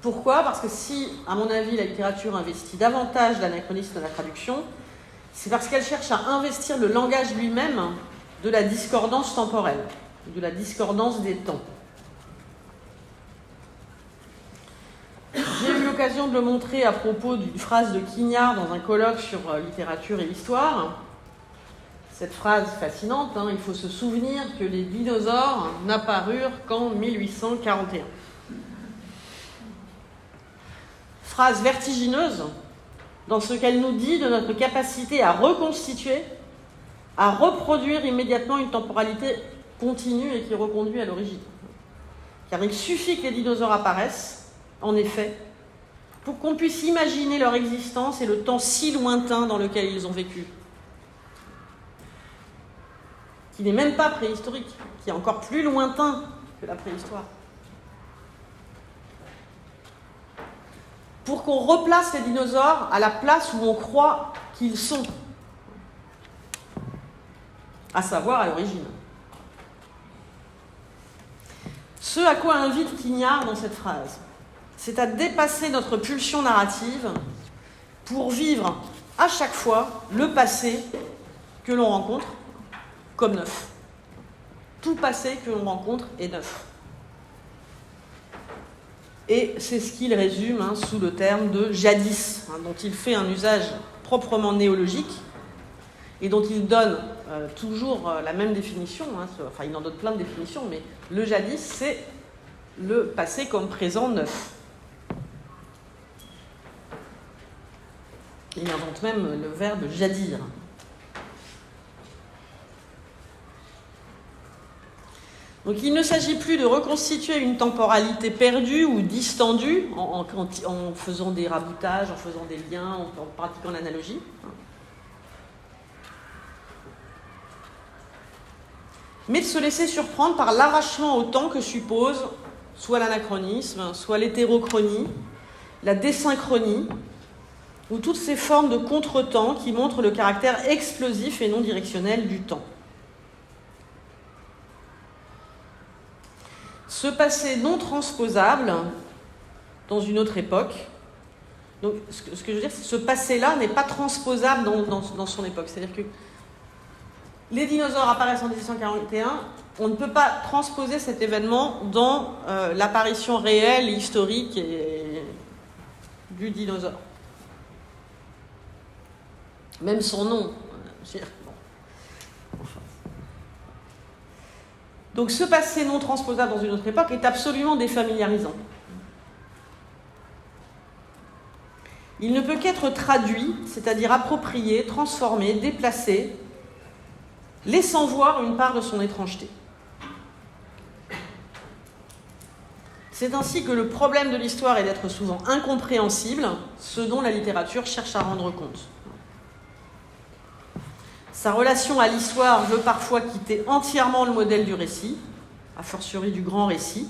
Pourquoi ? Parce que si, à mon avis, la littérature investit davantage l'anachronisme de la traduction, c'est parce qu'elle cherche à investir le langage lui-même de la discordance temporelle, de la discordance des temps. J'ai eu l'occasion de le montrer à propos d'une phrase de Quignard dans un colloque sur littérature et histoire. Cette phrase fascinante, hein, il faut se souvenir que les dinosaures n'apparurent qu'en 1841. Phrase vertigineuse dans ce qu'elle nous dit de notre capacité à reconstituer, à reproduire immédiatement une temporalité continue et qui reconduit à l'origine. Car il suffit que les dinosaures apparaissent, en effet, pour qu'on puisse imaginer leur existence et le temps si lointain dans lequel ils ont vécu, qui n'est même pas préhistorique, qui est encore plus lointain que la préhistoire. Pour qu'on replace les dinosaures à la place où on croit qu'ils sont, à savoir à l'origine. Ce à quoi invite Quignard dans cette phrase, c'est à dépasser notre pulsion narrative pour vivre à chaque fois le passé que l'on rencontre comme neuf. Tout passé que l'on rencontre est neuf. Et c'est ce qu'il résume sous le terme de jadis, dont il fait un usage proprement néologique et dont il donne toujours la même définition. Enfin, il en donne plein de définitions, mais le jadis, c'est le passé comme présent neuf. Il invente même le verbe jadir. Donc il ne s'agit plus de reconstituer une temporalité perdue ou distendue en faisant des raboutages, en faisant des liens, en pratiquant l'analogie. Mais de se laisser surprendre par l'arrachement au temps que suppose soit l'anachronisme, soit l'hétérochronie, la désynchronie, ou toutes ces formes de contretemps qui montrent le caractère explosif et non directionnel du temps. Ce passé non transposable dans une autre époque, donc ce que je veux dire, c'est que ce passé-là n'est pas transposable dans son époque. C'est-à-dire que les dinosaures apparaissent en 1841, on ne peut pas transposer cet événement dans l'apparition réelle et historique du dinosaure. Même son nom. Donc ce passé non transposable dans une autre époque est absolument défamiliarisant. Il ne peut qu'être traduit, c'est-à-dire approprié, transformé, déplacé, laissant voir une part de son étrangeté. C'est ainsi que le problème de l'histoire est d'être souvent incompréhensible, ce dont la littérature cherche à rendre compte. Sa relation à l'histoire veut parfois quitter entièrement le modèle du récit, a fortiori du grand récit,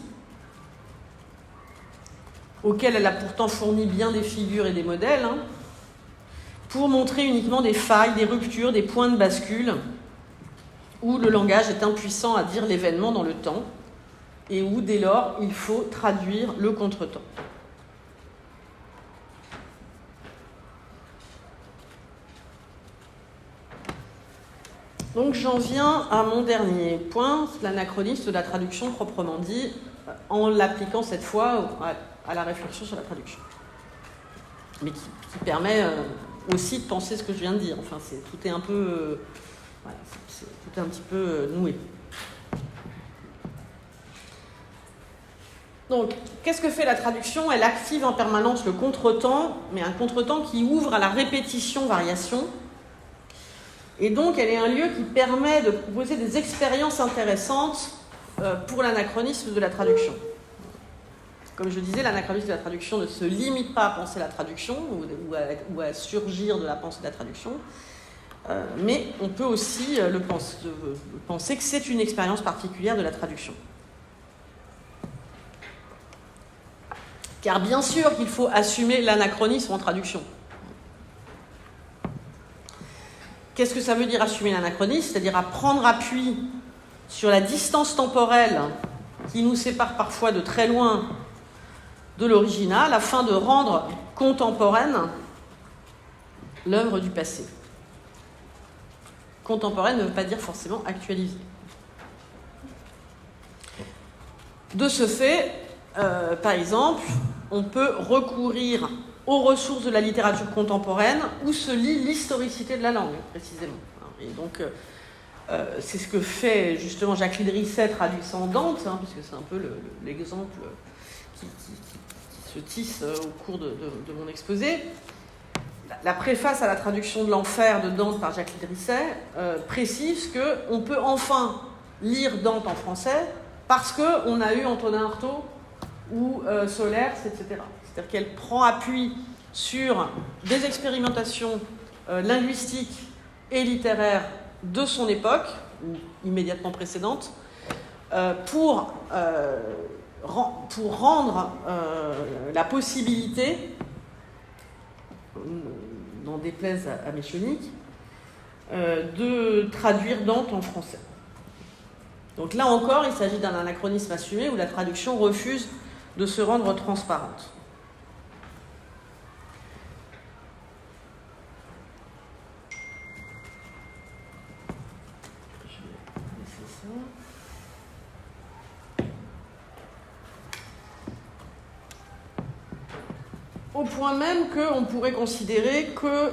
auquel elle a pourtant fourni bien des figures et des modèles, pour montrer uniquement des failles, des ruptures, des points de bascule, où le langage est impuissant à dire l'événement dans le temps, et où, dès lors, il faut traduire le contretemps. Donc j'en viens à mon dernier point, l'anachronisme de la traduction proprement dit, en l'appliquant cette fois à la réflexion sur la traduction. Mais qui permet aussi de penser ce que je viens de dire. Enfin, tout est un peu... tout est un petit peu noué. Donc, qu'est-ce que fait la traduction? Elle active en permanence le contretemps, mais un contretemps qui ouvre à la répétition-variation. Et donc, elle est un lieu qui permet de proposer des expériences intéressantes pour l'anachronisme de la traduction. Comme je disais, l'anachronisme de la traduction ne se limite pas à penser la traduction ou à surgir de la pensée de la traduction, mais on peut aussi penser que c'est une expérience particulière de la traduction. Car bien sûr qu'il faut assumer l'anachronisme en traduction. Qu'est-ce que ça veut dire assumer l'anachronisme? C'est-à-dire à prendre appui sur la distance temporelle qui nous sépare parfois de très loin de l'original afin de rendre contemporaine l'œuvre du passé. Contemporaine ne veut pas dire forcément actualisée. De ce fait, par exemple, on peut recourir aux ressources de la littérature contemporaine où se lie l'historicité de la langue, précisément. Et donc, c'est ce que fait justement Jacqueline Risset traduisant Dante, puisque c'est un peu l'exemple qui se tisse au cours de mon exposé. La préface à la traduction de l'Enfer de Dante par Jacqueline Risset précise qu'on peut enfin lire Dante en français parce qu'on a eu Antonin Artaud ou Solers, etc. C'est-à-dire qu'elle prend appui sur des expérimentations linguistiques et littéraires de son époque, ou immédiatement précédente, pour rendre la possibilité, n'en déplaise à Méchonic, de traduire Dante en français. Donc là encore, il s'agit d'un anachronisme assumé où la traduction refuse de se rendre transparente. Je vais laisser ça. Au point même qu'on pourrait considérer que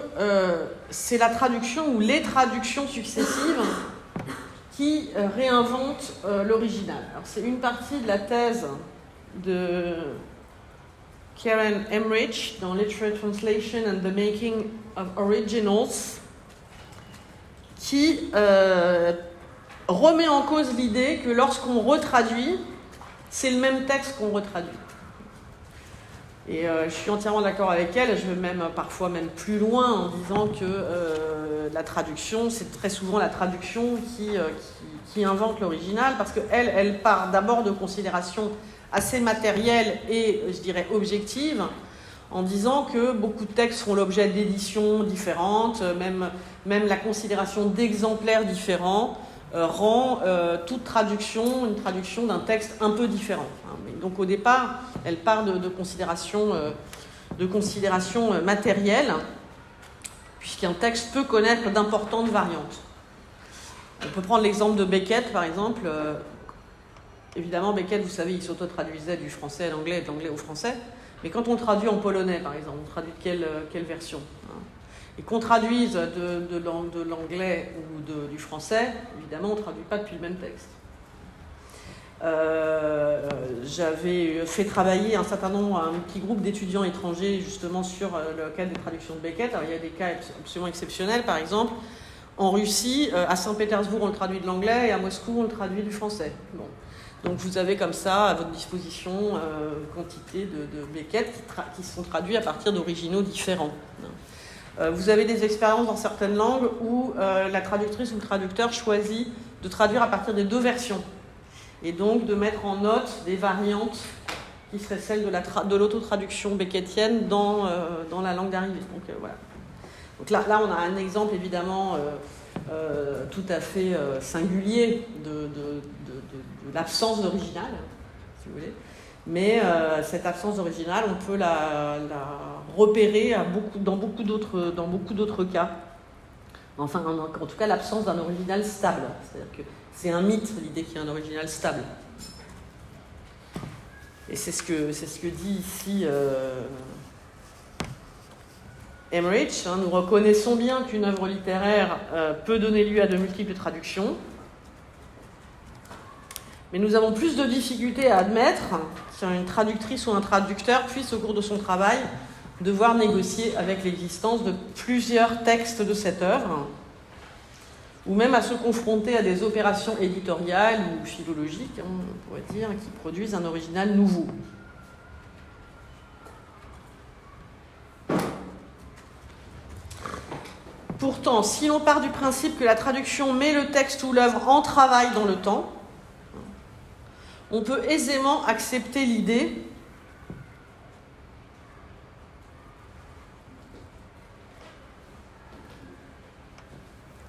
c'est la traduction ou les traductions successives qui réinventent l'original. Alors, c'est une partie de la thèse de Karen Emmerich dans Literary Translation and the Making of Originals, qui remet en cause l'idée que lorsqu'on retraduit, c'est le même texte qu'on retraduit. Et je suis entièrement d'accord avec elle, je vais même parfois même plus loin en disant que la traduction, c'est très souvent la traduction qui invente l'original, parce qu'elle part d'abord de considérations assez matérielles et, je dirais, objectives, en disant que beaucoup de textes font l'objet d'éditions différentes, même la considération d'exemplaires différents rend toute traduction une traduction d'un texte un peu différent. Donc au départ, elle part de considérations matérielles, puisqu'un texte peut connaître d'importantes variantes. On peut prendre l'exemple de Beckett, par exemple. Évidemment, Beckett, vous savez, il s'auto-traduisait du français à l'anglais et de l'anglais au français. Mais quand on traduit en polonais, par exemple, on traduit quelle version, et qu'on traduise de l'anglais ou du français, évidemment, on ne traduit pas depuis le même texte. J'avais fait travailler un petit groupe d'étudiants étrangers justement sur le cas des traductions de Beckett. Alors, il y a des cas absolument exceptionnels, par exemple, en Russie, à Saint-Pétersbourg, on le traduit de l'anglais, et à Moscou, on le traduit du français. Bon. Donc vous avez comme ça à votre disposition quantité de Beckett qui sont traduits à partir d'originaux différents. Vous avez des expériences dans certaines langues où la traductrice ou le traducteur choisit de traduire à partir des deux versions, et donc de mettre en note des variantes qui seraient celles de l'autotraduction beckettienne dans la langue d'arrivée. Donc voilà. Donc là, on a un exemple évidemment tout à fait singulier de l'absence d'original, si vous voulez. Mais cette absence d'original, on peut la repérer dans beaucoup d'autres cas. Enfin, en tout cas, l'absence d'un original stable. C'est-à-dire que c'est un mythe, l'idée qu'il y a un original stable. Et c'est ce que dit ici Emmerich. Nous reconnaissons bien qu'une œuvre littéraire peut donner lieu à de multiples traductions. Mais nous avons plus de difficultés à admettre qu'une traductrice ou un traducteur puisse, au cours de son travail, devoir négocier avec l'existence de plusieurs textes de cette œuvre, ou même à se confronter à des opérations éditoriales ou philologiques, on pourrait dire, qui produisent un original nouveau. Pourtant, si l'on part du principe que la traduction met le texte ou l'œuvre en travail dans le temps, on peut aisément accepter l'idée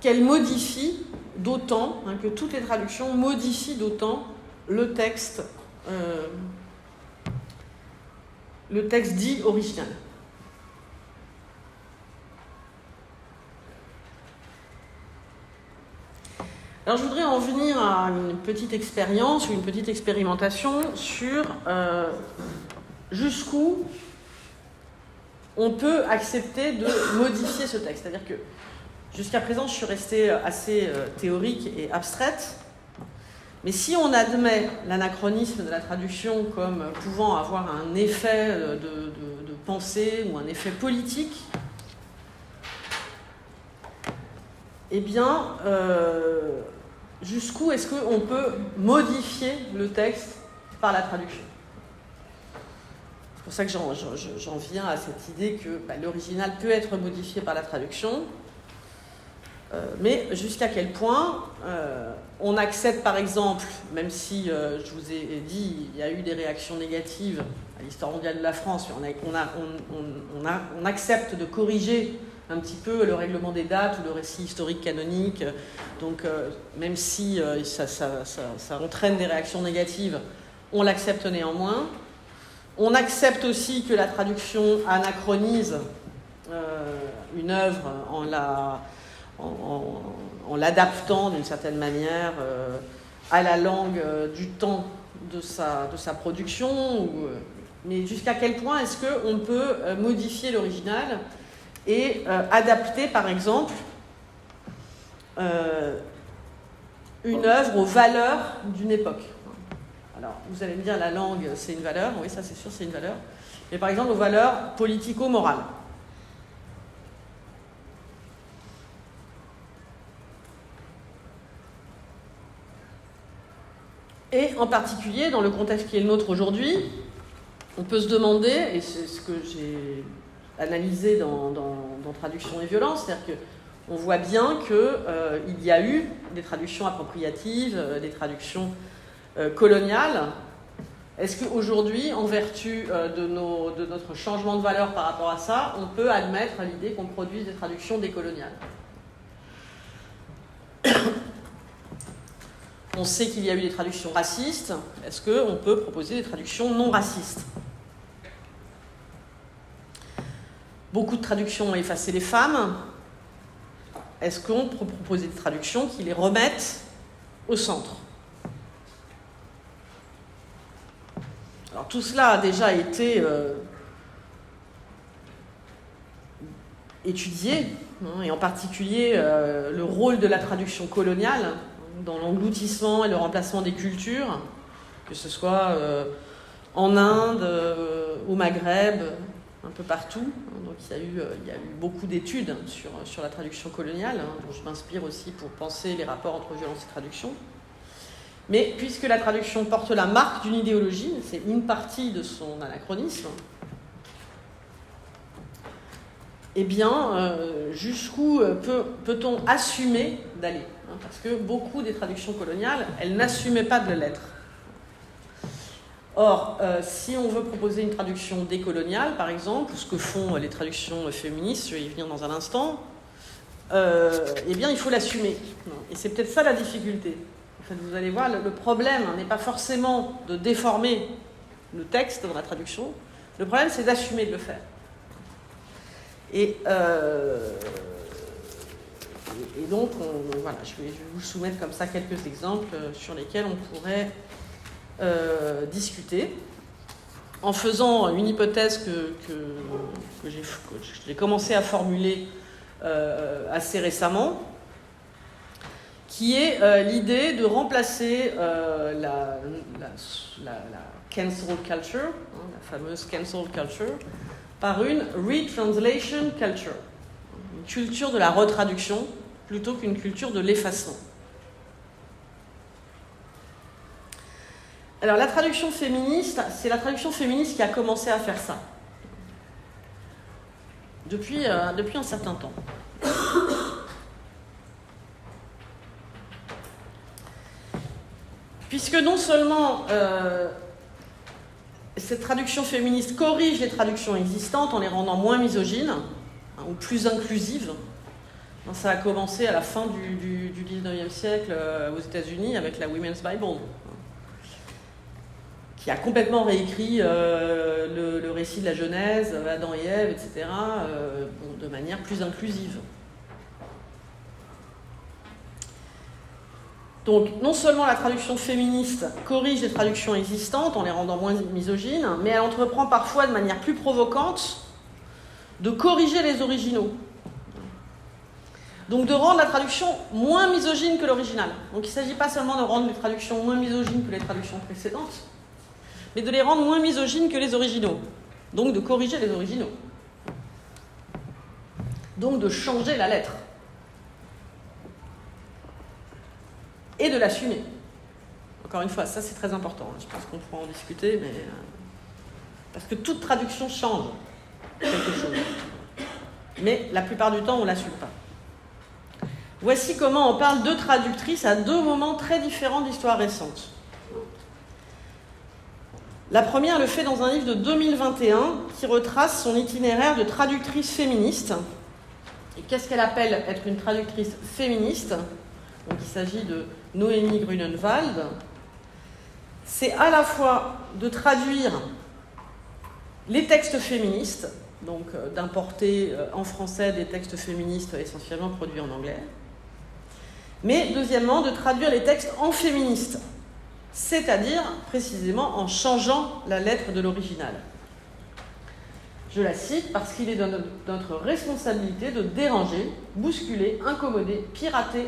qu'elle modifie d'autant, que toutes les traductions modifient d'autant le texte dit original. Alors je voudrais en venir à une petite expérience ou une petite expérimentation sur jusqu'où on peut accepter de modifier ce texte. C'est-à-dire que jusqu'à présent, je suis restée assez théorique et abstraite, mais si on admet l'anachronisme de la traduction comme pouvant avoir un effet de pensée ou un effet politique, eh bien, jusqu'où est-ce qu'on peut modifier le texte par la traduction ? C'est pour ça que j'en viens à cette idée que l'original peut être modifié par la traduction, mais jusqu'à quel point on accepte, par exemple, même si je vous ai dit, il y a eu des réactions négatives à l'histoire mondiale de la France, on accepte de corriger un petit peu le règlement des dates ou le récit historique canonique. Donc, même si ça entraîne des réactions négatives, on l'accepte néanmoins. On accepte aussi que la traduction anachronise une œuvre en l'adaptant d'une certaine manière à la langue du temps de sa production. Mais jusqu'à quel point est-ce qu'on peut modifier l'original et adapter, par exemple, une œuvre aux valeurs d'une époque. Alors, vous allez me dire, la langue, c'est une valeur. Oui, ça, c'est sûr, c'est une valeur. Mais par exemple, aux valeurs politico-morales. Et en particulier, dans le contexte qui est le nôtre aujourd'hui, on peut se demander, et c'est ce que j'ai analysé dans Traduction et violence, c'est-à-dire qu'on voit bien qu'il y a eu des traductions appropriatives, des traductions coloniales. Est-ce qu'aujourd'hui, en vertu de notre changement de valeur par rapport à ça, on peut admettre l'idée qu'on produise des traductions décoloniales ? On sait qu'il y a eu des traductions racistes. Est-ce qu'on peut proposer des traductions non racistes ? Beaucoup de traductions ont effacé les femmes. Est-ce qu'on peut proposer des traductions qui les remettent au centre ? Alors tout cela a déjà été étudié, et en particulier le rôle de la traduction coloniale dans l'engloutissement et le remplacement des cultures, que ce soit en Inde, au Maghreb, un peu partout. Donc il y a eu beaucoup d'études sur la traduction coloniale, dont je m'inspire aussi pour penser les rapports entre violence et traduction. Mais puisque la traduction porte la marque d'une idéologie, c'est une partie de son anachronisme, eh bien, jusqu'où peut-on assumer d'aller ? Parce que beaucoup des traductions coloniales, elles n'assumaient pas de l'être. Or, si on veut proposer une traduction décoloniale, par exemple, ce que font les traductions féministes, je vais y venir dans un instant, eh bien, il faut l'assumer. Et c'est peut-être ça la difficulté. En fait, vous allez voir, le problème n'est pas forcément de déformer le texte dans la traduction. Le problème, c'est d'assumer de le faire. Et donc, voilà, je vais vous soumettre comme ça quelques exemples sur lesquels on pourrait discuter, en faisant une hypothèse que j'ai commencé à formuler assez récemment, qui est l'idée de remplacer la cancel culture, la fameuse cancel culture, par une retranslation culture, une culture de la retraduction plutôt qu'une culture de l'effacement. Alors la traduction féministe, c'est la traduction féministe qui a commencé à faire ça, depuis un certain temps. Puisque non seulement cette traduction féministe corrige les traductions existantes en les rendant moins misogynes, ou plus inclusives. Ça a commencé à la fin du 19e siècle aux États-Unis avec la Women's Bible, qui a complètement réécrit le récit de la Genèse, Adam et Ève, etc., de manière plus inclusive. Donc, non seulement la traduction féministe corrige les traductions existantes en les rendant moins misogynes, mais elle entreprend parfois de manière plus provocante de corriger les originaux. Donc de rendre la traduction moins misogyne que l'original. Donc il ne s'agit pas seulement de rendre les traductions moins misogynes que les traductions précédentes, mais de les rendre moins misogynes que les originaux. Donc de corriger les originaux. Donc de changer la lettre. Et de l'assumer. Encore une fois, ça c'est très important. Je pense qu'on pourra en discuter, mais parce que toute traduction change quelque chose. Mais la plupart du temps, on ne l'assume pas. Voici comment on parle de traductrices à deux moments très différents d'histoire récente. La première le fait dans un livre de 2021 qui retrace son itinéraire de traductrice féministe. Et qu'est-ce qu'elle appelle être une traductrice féministe ? Donc il s'agit de Noémie Grunenwald. C'est à la fois de traduire les textes féministes, donc d'importer en français des textes féministes essentiellement produits en anglais, mais deuxièmement de traduire les textes en féministe, c'est-à-dire précisément en changeant la lettre de l'original. Je la cite parce qu'il est de notre responsabilité de déranger, bousculer, incommoder, pirater,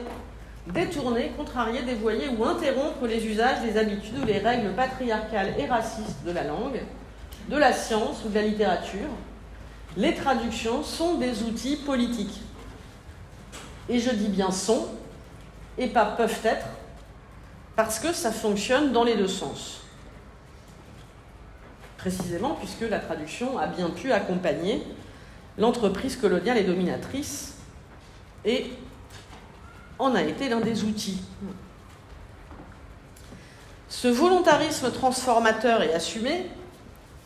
détourner, contrarier, dévoyer ou interrompre les usages, les habitudes ou les règles patriarcales et racistes de la langue, de la science ou de la littérature. Les traductions sont des outils politiques. Et je dis bien sont, et pas peuvent être, parce que ça fonctionne dans les deux sens. Précisément puisque la traduction a bien pu accompagner l'entreprise coloniale et dominatrice et en a été l'un des outils. Ce volontarisme transformateur et assumé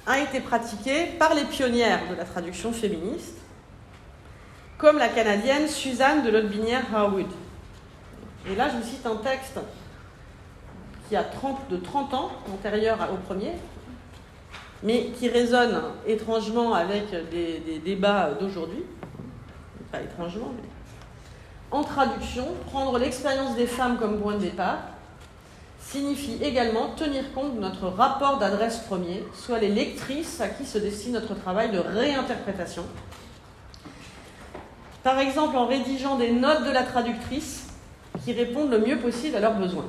a été pratiqué par les pionnières de la traduction féministe, comme la Canadienne Suzanne de Lotbinière-Harwood. Et là, je vous cite un texte qui a 30 ans, antérieur au premier, mais qui résonne étrangement avec des débats d'aujourd'hui. Pas étrangement, mais... En traduction, prendre l'expérience des femmes comme point de départ signifie également tenir compte de notre rapport d'adresse premier, soit les lectrices à qui se destine notre travail de réinterprétation. Par exemple, en rédigeant des notes de la traductrice qui répondent le mieux possible à leurs besoins.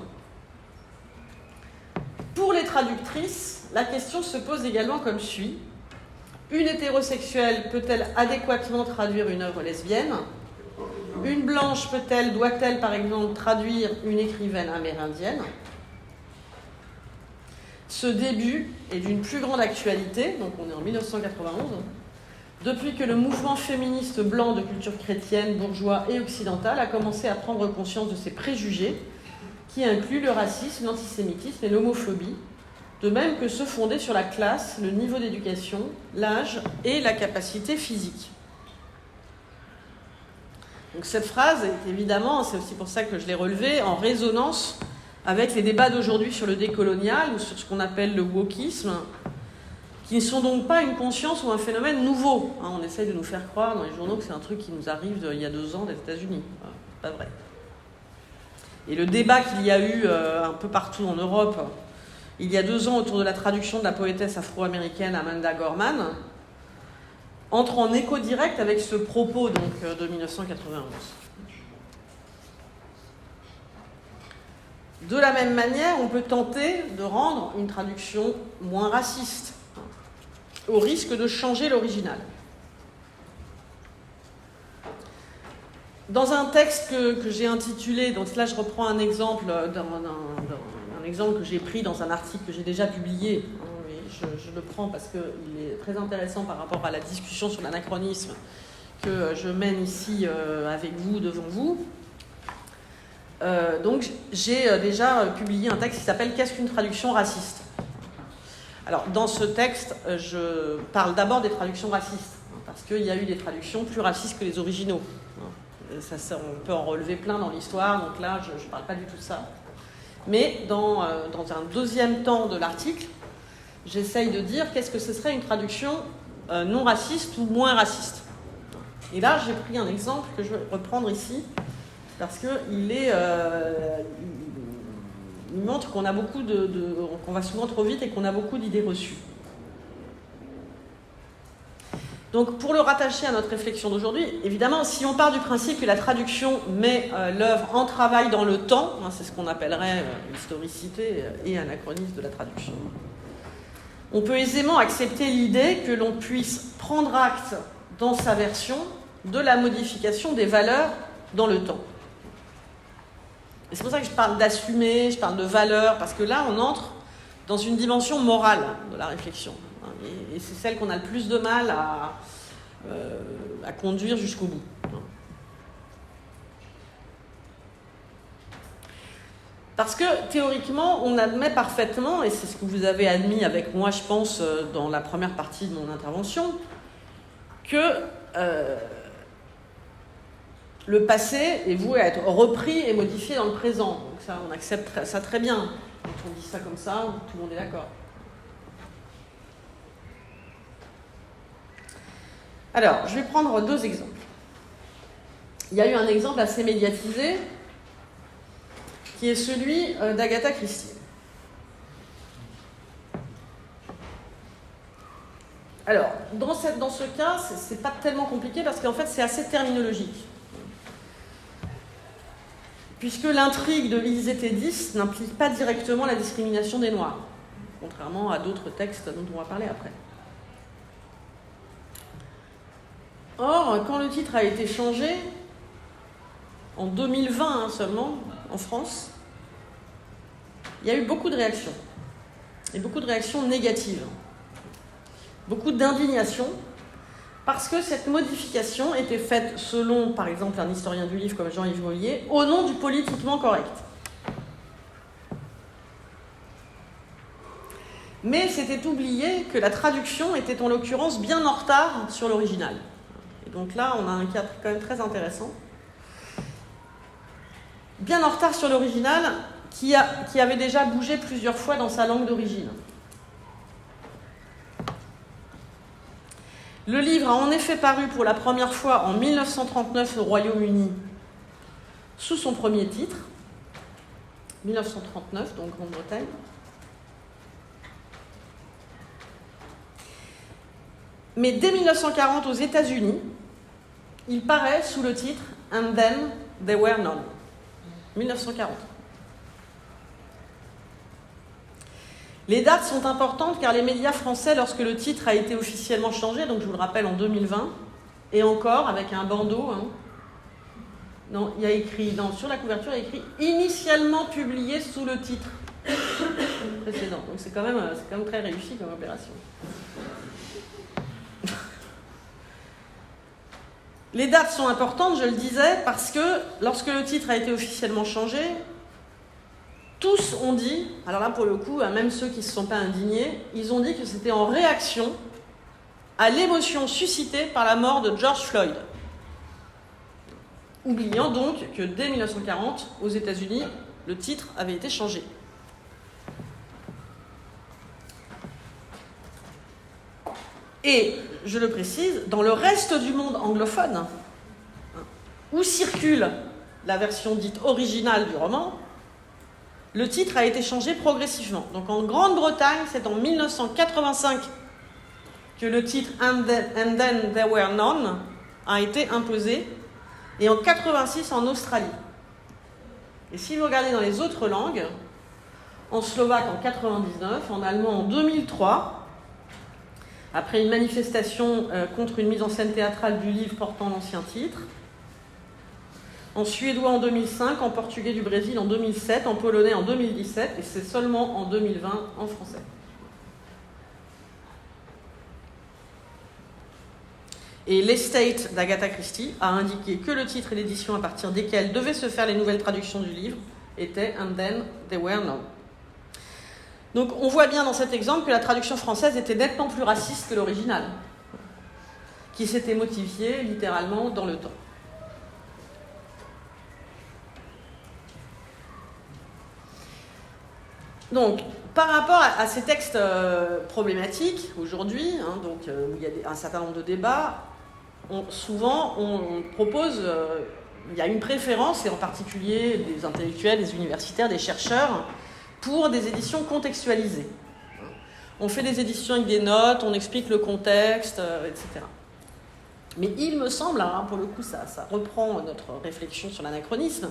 Pour les traductrices, la question se pose également comme suit. Une hétérosexuelle peut-elle adéquatement traduire une œuvre lesbienne ? Une blanche peut-elle, doit-elle par exemple traduire une écrivaine amérindienne ? Ce début est d'une plus grande actualité, donc on est en 1991, depuis que le mouvement féministe blanc de culture chrétienne, bourgeois et occidentale a commencé à prendre conscience de ses préjugés, qui incluent le racisme, l'antisémitisme et l'homophobie, de même que ceux fondés sur la classe, le niveau d'éducation, l'âge et la capacité physique. Donc cette phrase est évidemment, c'est aussi pour ça que je l'ai relevée, en résonance avec les débats d'aujourd'hui sur le décolonial ou sur ce qu'on appelle le wokisme, qui ne sont donc pas une conscience ou un phénomène nouveau. On essaye de nous faire croire dans les journaux que c'est un truc qui nous arrive il y a 2 ans des États-Unis. C'est pas vrai. Et le débat qu'il y a eu un peu partout en Europe, il y a 2 ans autour de la traduction de la poétesse afro-américaine Amanda Gorman, entre en écho direct avec ce propos donc, de 1991. De la même manière, on peut tenter de rendre une traduction moins raciste, au risque de changer l'original. Dans un texte que j'ai intitulé, donc là je reprends un exemple, un exemple que j'ai pris dans un article que j'ai déjà publié, mais je le prends parce qu'il est très intéressant par rapport à la discussion sur l'anachronisme que je mène ici avec vous, devant vous. Donc j'ai déjà publié un texte qui s'appelle « Qu'est-ce qu'une traduction raciste ?» Alors dans ce texte, je parle d'abord des traductions racistes, parce qu'il y a eu des traductions plus racistes que les originaux. On peut en relever plein dans l'histoire, donc là je ne parle pas du tout de ça. Mais dans un deuxième temps de l'article, j'essaye de dire qu'est-ce que ce serait une traduction non raciste ou moins raciste. Et là j'ai pris un exemple que je vais reprendre ici, parce qu'il il montre qu'on a beaucoup qu'on va souvent trop vite et qu'on a beaucoup d'idées reçues. Donc, pour le rattacher à notre réflexion d'aujourd'hui, évidemment, si on part du principe que la traduction met l'œuvre en travail dans le temps, c'est ce qu'on appellerait l'historicité et anachronisme de la traduction, on peut aisément accepter l'idée que l'on puisse prendre acte dans sa version de la modification des valeurs dans le temps. Et c'est pour ça que je parle d'assumer, je parle de valeur, parce que là, on entre dans une dimension morale de la réflexion. Et c'est celle qu'on a le plus de mal à conduire jusqu'au bout. Parce que, théoriquement, on admet parfaitement, et c'est ce que vous avez admis avec moi, je pense, dans la première partie de mon intervention, que le passé est voué à être repris et modifié dans le présent. Donc ça, on accepte ça très bien. Quand on dit ça comme ça, tout le monde est d'accord. Alors, je vais prendre deux exemples. Il y a eu un exemple assez médiatisé, qui est celui d'Agatha Christie. Alors, dans ce cas, c'est pas tellement compliqué parce qu'en fait, c'est assez terminologique. Puisque l'intrigue de Ils étaient 10 n'implique pas directement la discrimination des Noirs, contrairement à d'autres textes dont on va parler après. Or, quand le titre a été changé, en 2020 seulement, en France, il y a eu beaucoup de réactions, et beaucoup de réactions négatives, beaucoup d'indignation, parce que cette modification était faite selon, par exemple, un historien du livre comme Jean-Yves Mollier, au nom du politiquement correct. Mais c'était oublié que la traduction était en l'occurrence bien en retard sur l'original. Et donc là, on a un cadre quand même très intéressant. Bien en retard sur l'original, qui avait déjà bougé plusieurs fois dans sa langue d'origine. Le livre a en effet paru pour la première fois en 1939 au Royaume-Uni, sous son premier titre, 1939, donc Grande-Bretagne. Mais dès 1940 aux États-Unis, il paraît sous le titre « And Then There Were None », 1940. Les dates sont importantes car les médias français, lorsque le titre a été officiellement changé, donc je vous le rappelle en 2020, et encore avec un bandeau, non, il y a écrit, sur la couverture, il y a écrit « initialement publié sous le titre précédent ». Donc c'est quand même très réussi comme opération. Les dates sont importantes, je le disais, parce que lorsque le titre a été officiellement changé, tous ont dit, alors là pour le coup, même ceux qui ne se sont pas indignés, ils ont dit que c'était en réaction à l'émotion suscitée par la mort de George Floyd. Oubliant donc que dès 1940, aux États-Unis, le titre avait été changé. Et, je le précise, dans le reste du monde anglophone, où circule la version dite originale du roman, le titre a été changé progressivement. Donc en Grande-Bretagne, c'est en 1985 que le titre « And Then There Were None » a été imposé, et en 1986 en Australie. Et si vous regardez dans les autres langues, en slovaque en 99, en allemand en 2003, après une manifestation contre une mise en scène théâtrale du livre portant l'ancien titre, en suédois en 2005, en portugais du Brésil en 2007, en polonais en 2017, et c'est seulement en 2020 en français. Et l'Estate d'Agatha Christie a indiqué que le titre et l'édition à partir desquels devaient se faire les nouvelles traductions du livre étaient « And then they were known ». Donc on voit bien dans cet exemple que la traduction française était nettement plus raciste que l'original, qui s'était modifié littéralement dans le temps. Donc, par rapport à ces textes problématiques aujourd'hui, où il y a un certain nombre de débats, souvent on propose, il y a une préférence, et en particulier des intellectuels, des universitaires, des chercheurs, pour des éditions contextualisées. On fait des éditions avec des notes, on explique le contexte, etc. Mais il me semble, pour le coup ça reprend notre réflexion sur l'anachronisme,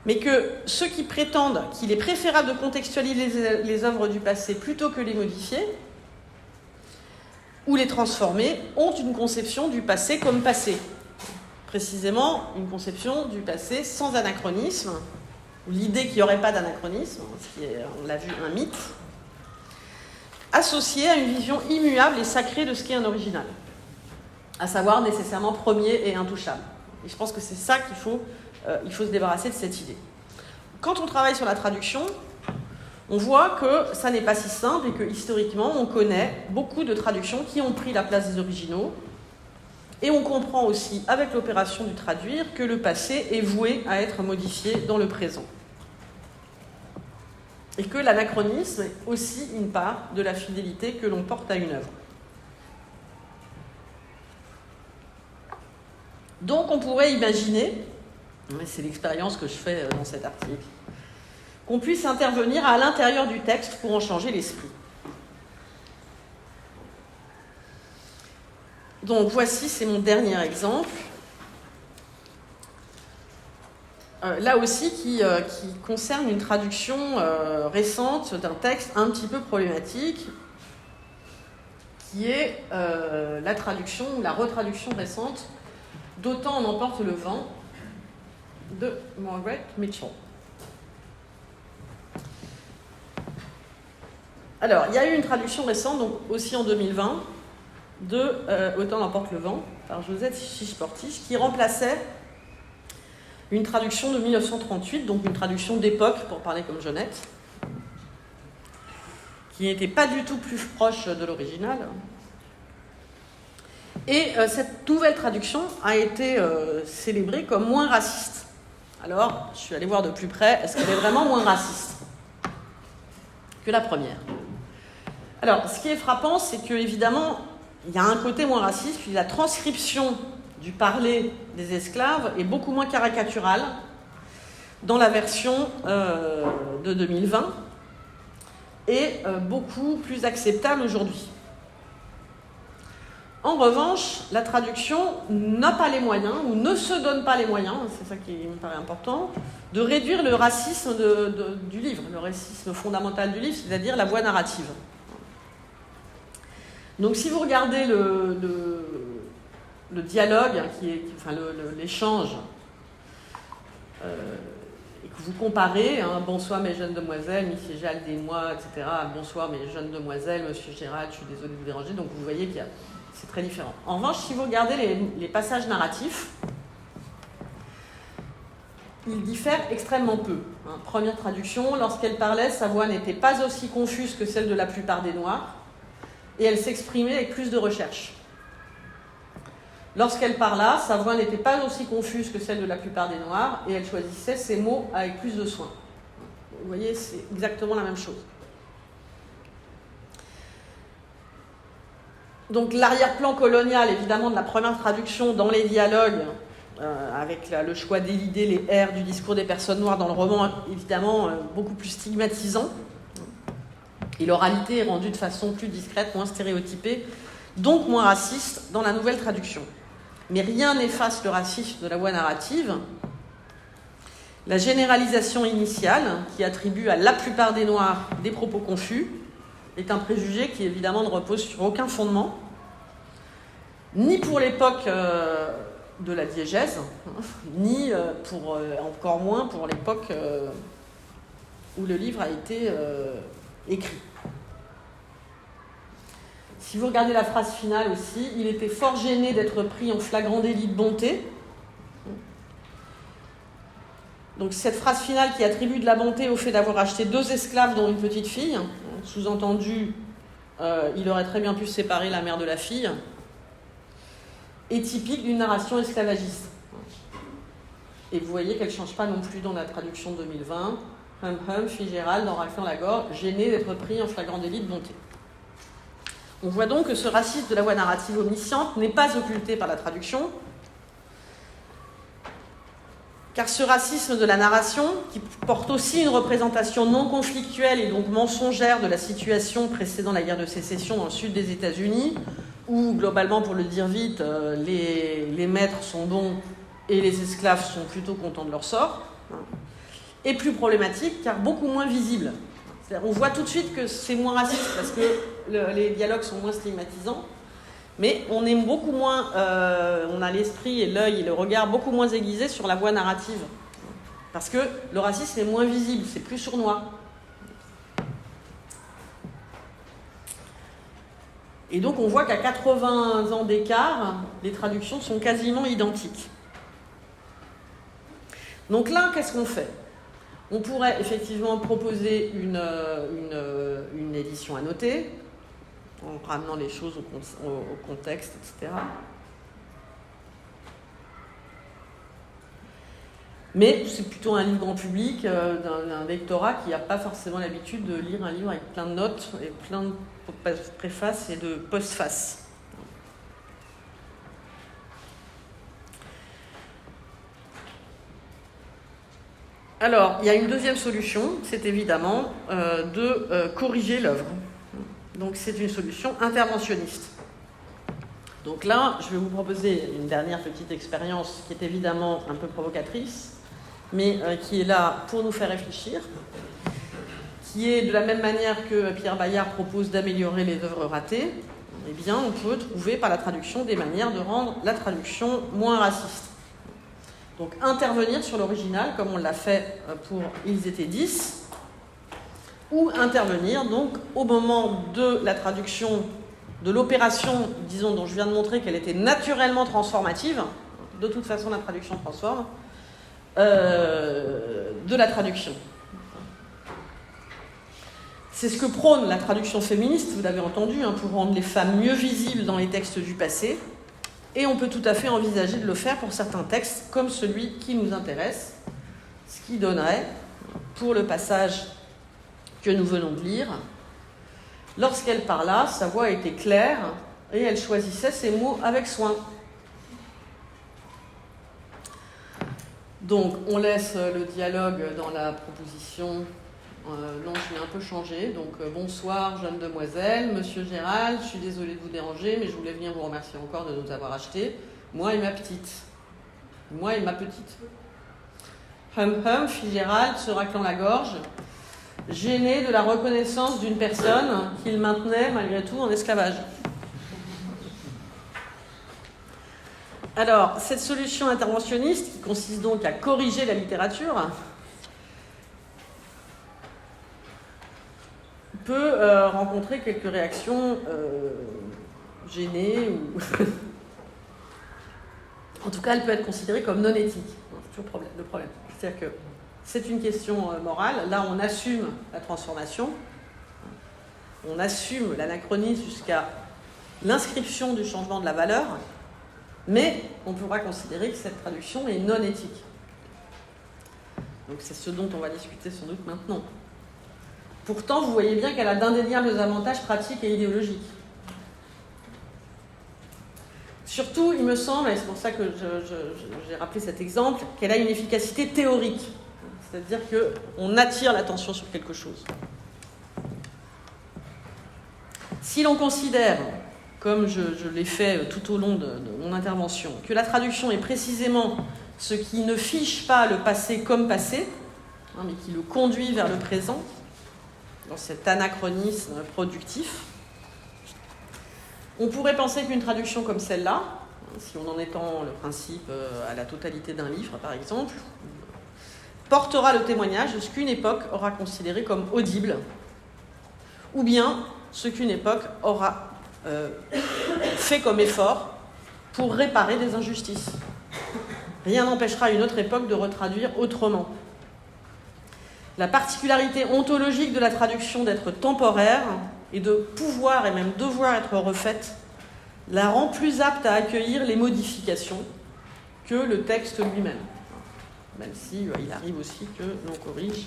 mais que ceux qui prétendent qu'il est préférable de contextualiser les œuvres du passé plutôt que les modifier ou les transformer ont une conception du passé comme passé. Précisément, une conception du passé sans anachronisme, ou l'idée qu'il n'y aurait pas d'anachronisme, ce qui est, on l'a vu, un mythe, associée à une vision immuable et sacrée de ce qu'est un original, à savoir nécessairement premier et intouchable. Et je pense que c'est ça qu'il faut se débarrasser de cette idée. Quand on travaille sur la traduction, on voit que ça n'est pas si simple et que historiquement, on connaît beaucoup de traductions qui ont pris la place des originaux. Et on comprend aussi, avec l'opération du traduire, que le passé est voué à être modifié dans le présent. Et que l'anachronisme est aussi une part de la fidélité que l'on porte à une œuvre. Donc on pourrait imaginer, c'est l'expérience que je fais dans cet article, qu'on puisse intervenir à l'intérieur du texte pour en changer l'esprit. Donc voici, c'est mon dernier exemple. Là aussi qui concerne une traduction récente d'un texte un petit peu problématique, qui est la traduction ou la retraduction récente d'Autant en emporte le vent de Margaret Mitchell. Alors, il y a eu une traduction récente, donc aussi en 2020, de Autant emporte le vent par Josette Chiche-Portiche, qui remplaçait une traduction de 1938, donc une traduction d'époque, pour parler comme Jeannette, qui n'était pas du tout plus proche de l'original. Et cette nouvelle traduction a été célébrée comme moins raciste. Alors, je suis allée voir de plus près, est-ce qu'elle est vraiment moins raciste que la première? Alors, ce qui est frappant, c'est qu'évidemment, il y a un côté moins raciste, puis la transcription du parler des esclaves est beaucoup moins caricaturale dans la version de 2020 et beaucoup plus acceptable aujourd'hui. En revanche, la traduction n'a pas les moyens, ou ne se donne pas les moyens, c'est ça qui me paraît important, de réduire le racisme du livre, le racisme fondamental du livre, c'est-à-dire la voix narrative. Donc si vous regardez le dialogue, l'échange, et que vous comparez, bonsoir mes jeunes demoiselles, monsieur Gérald et moi, etc., bonsoir mes jeunes demoiselles, monsieur Gérald, je suis désolée de vous déranger, donc vous voyez qu'il y a... C'est très différent. En revanche, si vous regardez les passages narratifs, ils diffèrent extrêmement peu. Première traduction, lorsqu'elle parlait, sa voix n'était pas aussi confuse que celle de la plupart des Noirs, et elle s'exprimait avec plus de recherche. Lorsqu'elle parla, sa voix n'était pas aussi confuse que celle de la plupart des Noirs, et elle choisissait ses mots avec plus de soin. Vous voyez, c'est exactement la même chose. Donc l'arrière-plan colonial, évidemment, de la première traduction dans les dialogues, avec le choix d'élider les R du discours des personnes noires dans le roman, évidemment, beaucoup plus stigmatisant. Et l'oralité est rendue de façon plus discrète, moins stéréotypée, donc moins raciste dans la nouvelle traduction. Mais rien n'efface le racisme de la voix narrative. La généralisation initiale, qui attribue à la plupart des Noirs des propos confus, est un préjugé qui évidemment ne repose sur aucun fondement, ni pour l'époque de la diégèse, ni encore moins pour l'époque où le livre a été écrit. Si vous regardez la phrase finale aussi, il était fort gêné d'être pris en flagrant délit de bonté. Donc cette phrase finale qui attribue de la bonté au fait d'avoir acheté 2 esclaves dont une petite fille, sous-entendu, il aurait très bien pu séparer la mère de la fille, est typique d'une narration esclavagiste. Et vous voyez qu'elle ne change pas non plus dans la traduction 2020. Hum, Fitzgerald, en raclant la gorge, gêné d'être pris en flagrant délit de bonté. On voit donc que ce racisme de la voix narrative omnisciente n'est pas occulté par la traduction, car ce racisme de la narration, qui porte aussi une représentation non conflictuelle et donc mensongère de la situation précédant la guerre de sécession dans le sud des États-Unis, où globalement, pour le dire vite, les maîtres sont bons et les esclaves sont plutôt contents de leur sort, est plus problématique car beaucoup moins visible. On voit tout de suite que c'est moins raciste parce que les dialogues sont moins stigmatisants, mais on est beaucoup moins, on a l'esprit et l'œil et le regard beaucoup moins aiguisés sur la voix narrative, parce que le racisme est moins visible, c'est plus sournois. Et donc on voit qu'à 80 ans d'écart, les traductions sont quasiment identiques. Donc là, qu'est-ce qu'on fait ? On pourrait effectivement proposer une édition annotée, en ramenant les choses au contexte, etc. Mais c'est plutôt un livre grand public, d'un lectorat qui n'a pas forcément l'habitude de lire un livre avec plein de notes et plein de préfaces et de postfaces. Alors, il y a une deuxième solution, c'est évidemment de corriger l'œuvre. Donc, c'est une solution interventionniste. Donc là, je vais vous proposer une dernière petite expérience qui est évidemment un peu provocatrice, mais qui est là pour nous faire réfléchir, qui est de la même manière que Pierre Bayard propose d'améliorer les œuvres ratées, eh bien, on peut trouver par la traduction des manières de rendre la traduction moins raciste. Donc intervenir sur l'original, comme on l'a fait pour Ils étaient 10, ou intervenir donc au moment de la traduction, de l'opération, disons, dont je viens de montrer qu'elle était naturellement transformative, de toute façon la traduction transforme, de la traduction. C'est ce que prône la traduction féministe, vous l'avez entendu, pour rendre les femmes mieux visibles dans les textes du passé. Et on peut tout à fait envisager de le faire pour certains textes, comme celui qui nous intéresse, ce qui donnerait, pour le passage que nous venons de lire, lorsqu'elle parla, sa voix était claire et elle choisissait ses mots avec soin. Donc, on laisse le dialogue dans la proposition. Non, je l'ai un peu changé. Donc, bonsoir, jeune demoiselle, monsieur Gérald, je suis désolée de vous déranger, mais je voulais venir vous remercier encore de nous avoir achetés. Moi et ma petite. Moi et ma petite. Hum, fit Gérald, se raclant la gorge, gêné de la reconnaissance d'une personne qu'il maintenait malgré tout en esclavage. Alors, cette solution interventionniste, qui consiste donc à corriger la littérature, peut rencontrer quelques réactions gênées ou... En tout cas, elle peut être considérée comme non éthique. C'est toujours le problème. C'est-à-dire que c'est une question morale. Là, on assume la transformation, on assume l'anachronisme jusqu'à l'inscription du changement de la valeur, mais on pourra considérer que cette traduction est non éthique. Donc c'est ce dont on va discuter sans doute maintenant. Pourtant, vous voyez bien qu'elle a d'indéniables avantages pratiques et idéologiques. Surtout, il me semble, et c'est pour ça que j'ai rappelé cet exemple, qu'elle a une efficacité théorique. C'est-à-dire qu'on attire l'attention sur quelque chose. Si l'on considère, comme je l'ai fait tout au long de mon intervention, que la traduction est précisément ce qui ne fiche pas le passé comme passé, hein, mais qui le conduit vers le présent, dans cet anachronisme productif. On pourrait penser qu'une traduction comme celle-là, si on en étend le principe à la totalité d'un livre, par exemple, portera le témoignage de ce qu'une époque aura considéré comme audible, ou bien ce qu'une époque aura fait comme effort pour réparer des injustices. Rien n'empêchera une autre époque de retraduire autrement. La particularité ontologique de la traduction d'être temporaire et de pouvoir et même devoir être refaite la rend plus apte à accueillir les modifications que le texte lui-même. Même si il arrive aussi que l'on corrige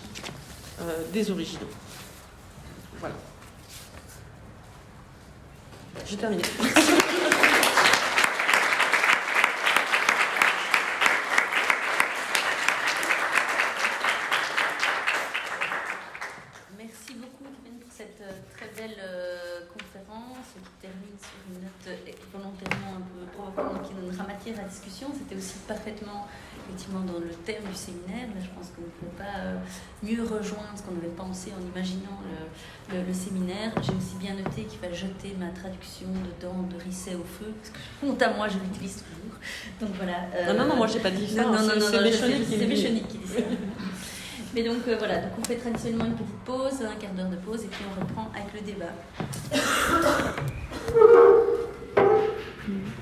des originaux. Voilà. J'ai terminé. Merci beaucoup, Kevin, pour cette très belle conférence qui termine sur une note volontairement un peu provocante qui donnera matière à discussion. C'était aussi parfaitement, effectivement, dans le thème du séminaire. Là, je pense qu'on ne pouvait pas mieux rejoindre ce qu'on avait pensé en imaginant le séminaire. J'ai aussi bien noté qu'il fallait jeter ma traduction dedans de Risset au feu, parce que honte à moi, je l'utilise toujours. Donc voilà. Non, moi, j'ai pas dit ça. C'est Béchonic qui dit ça. Mais donc voilà, donc on fait traditionnellement une petite pause, un quart d'heure de pause, et puis on reprend avec le débat.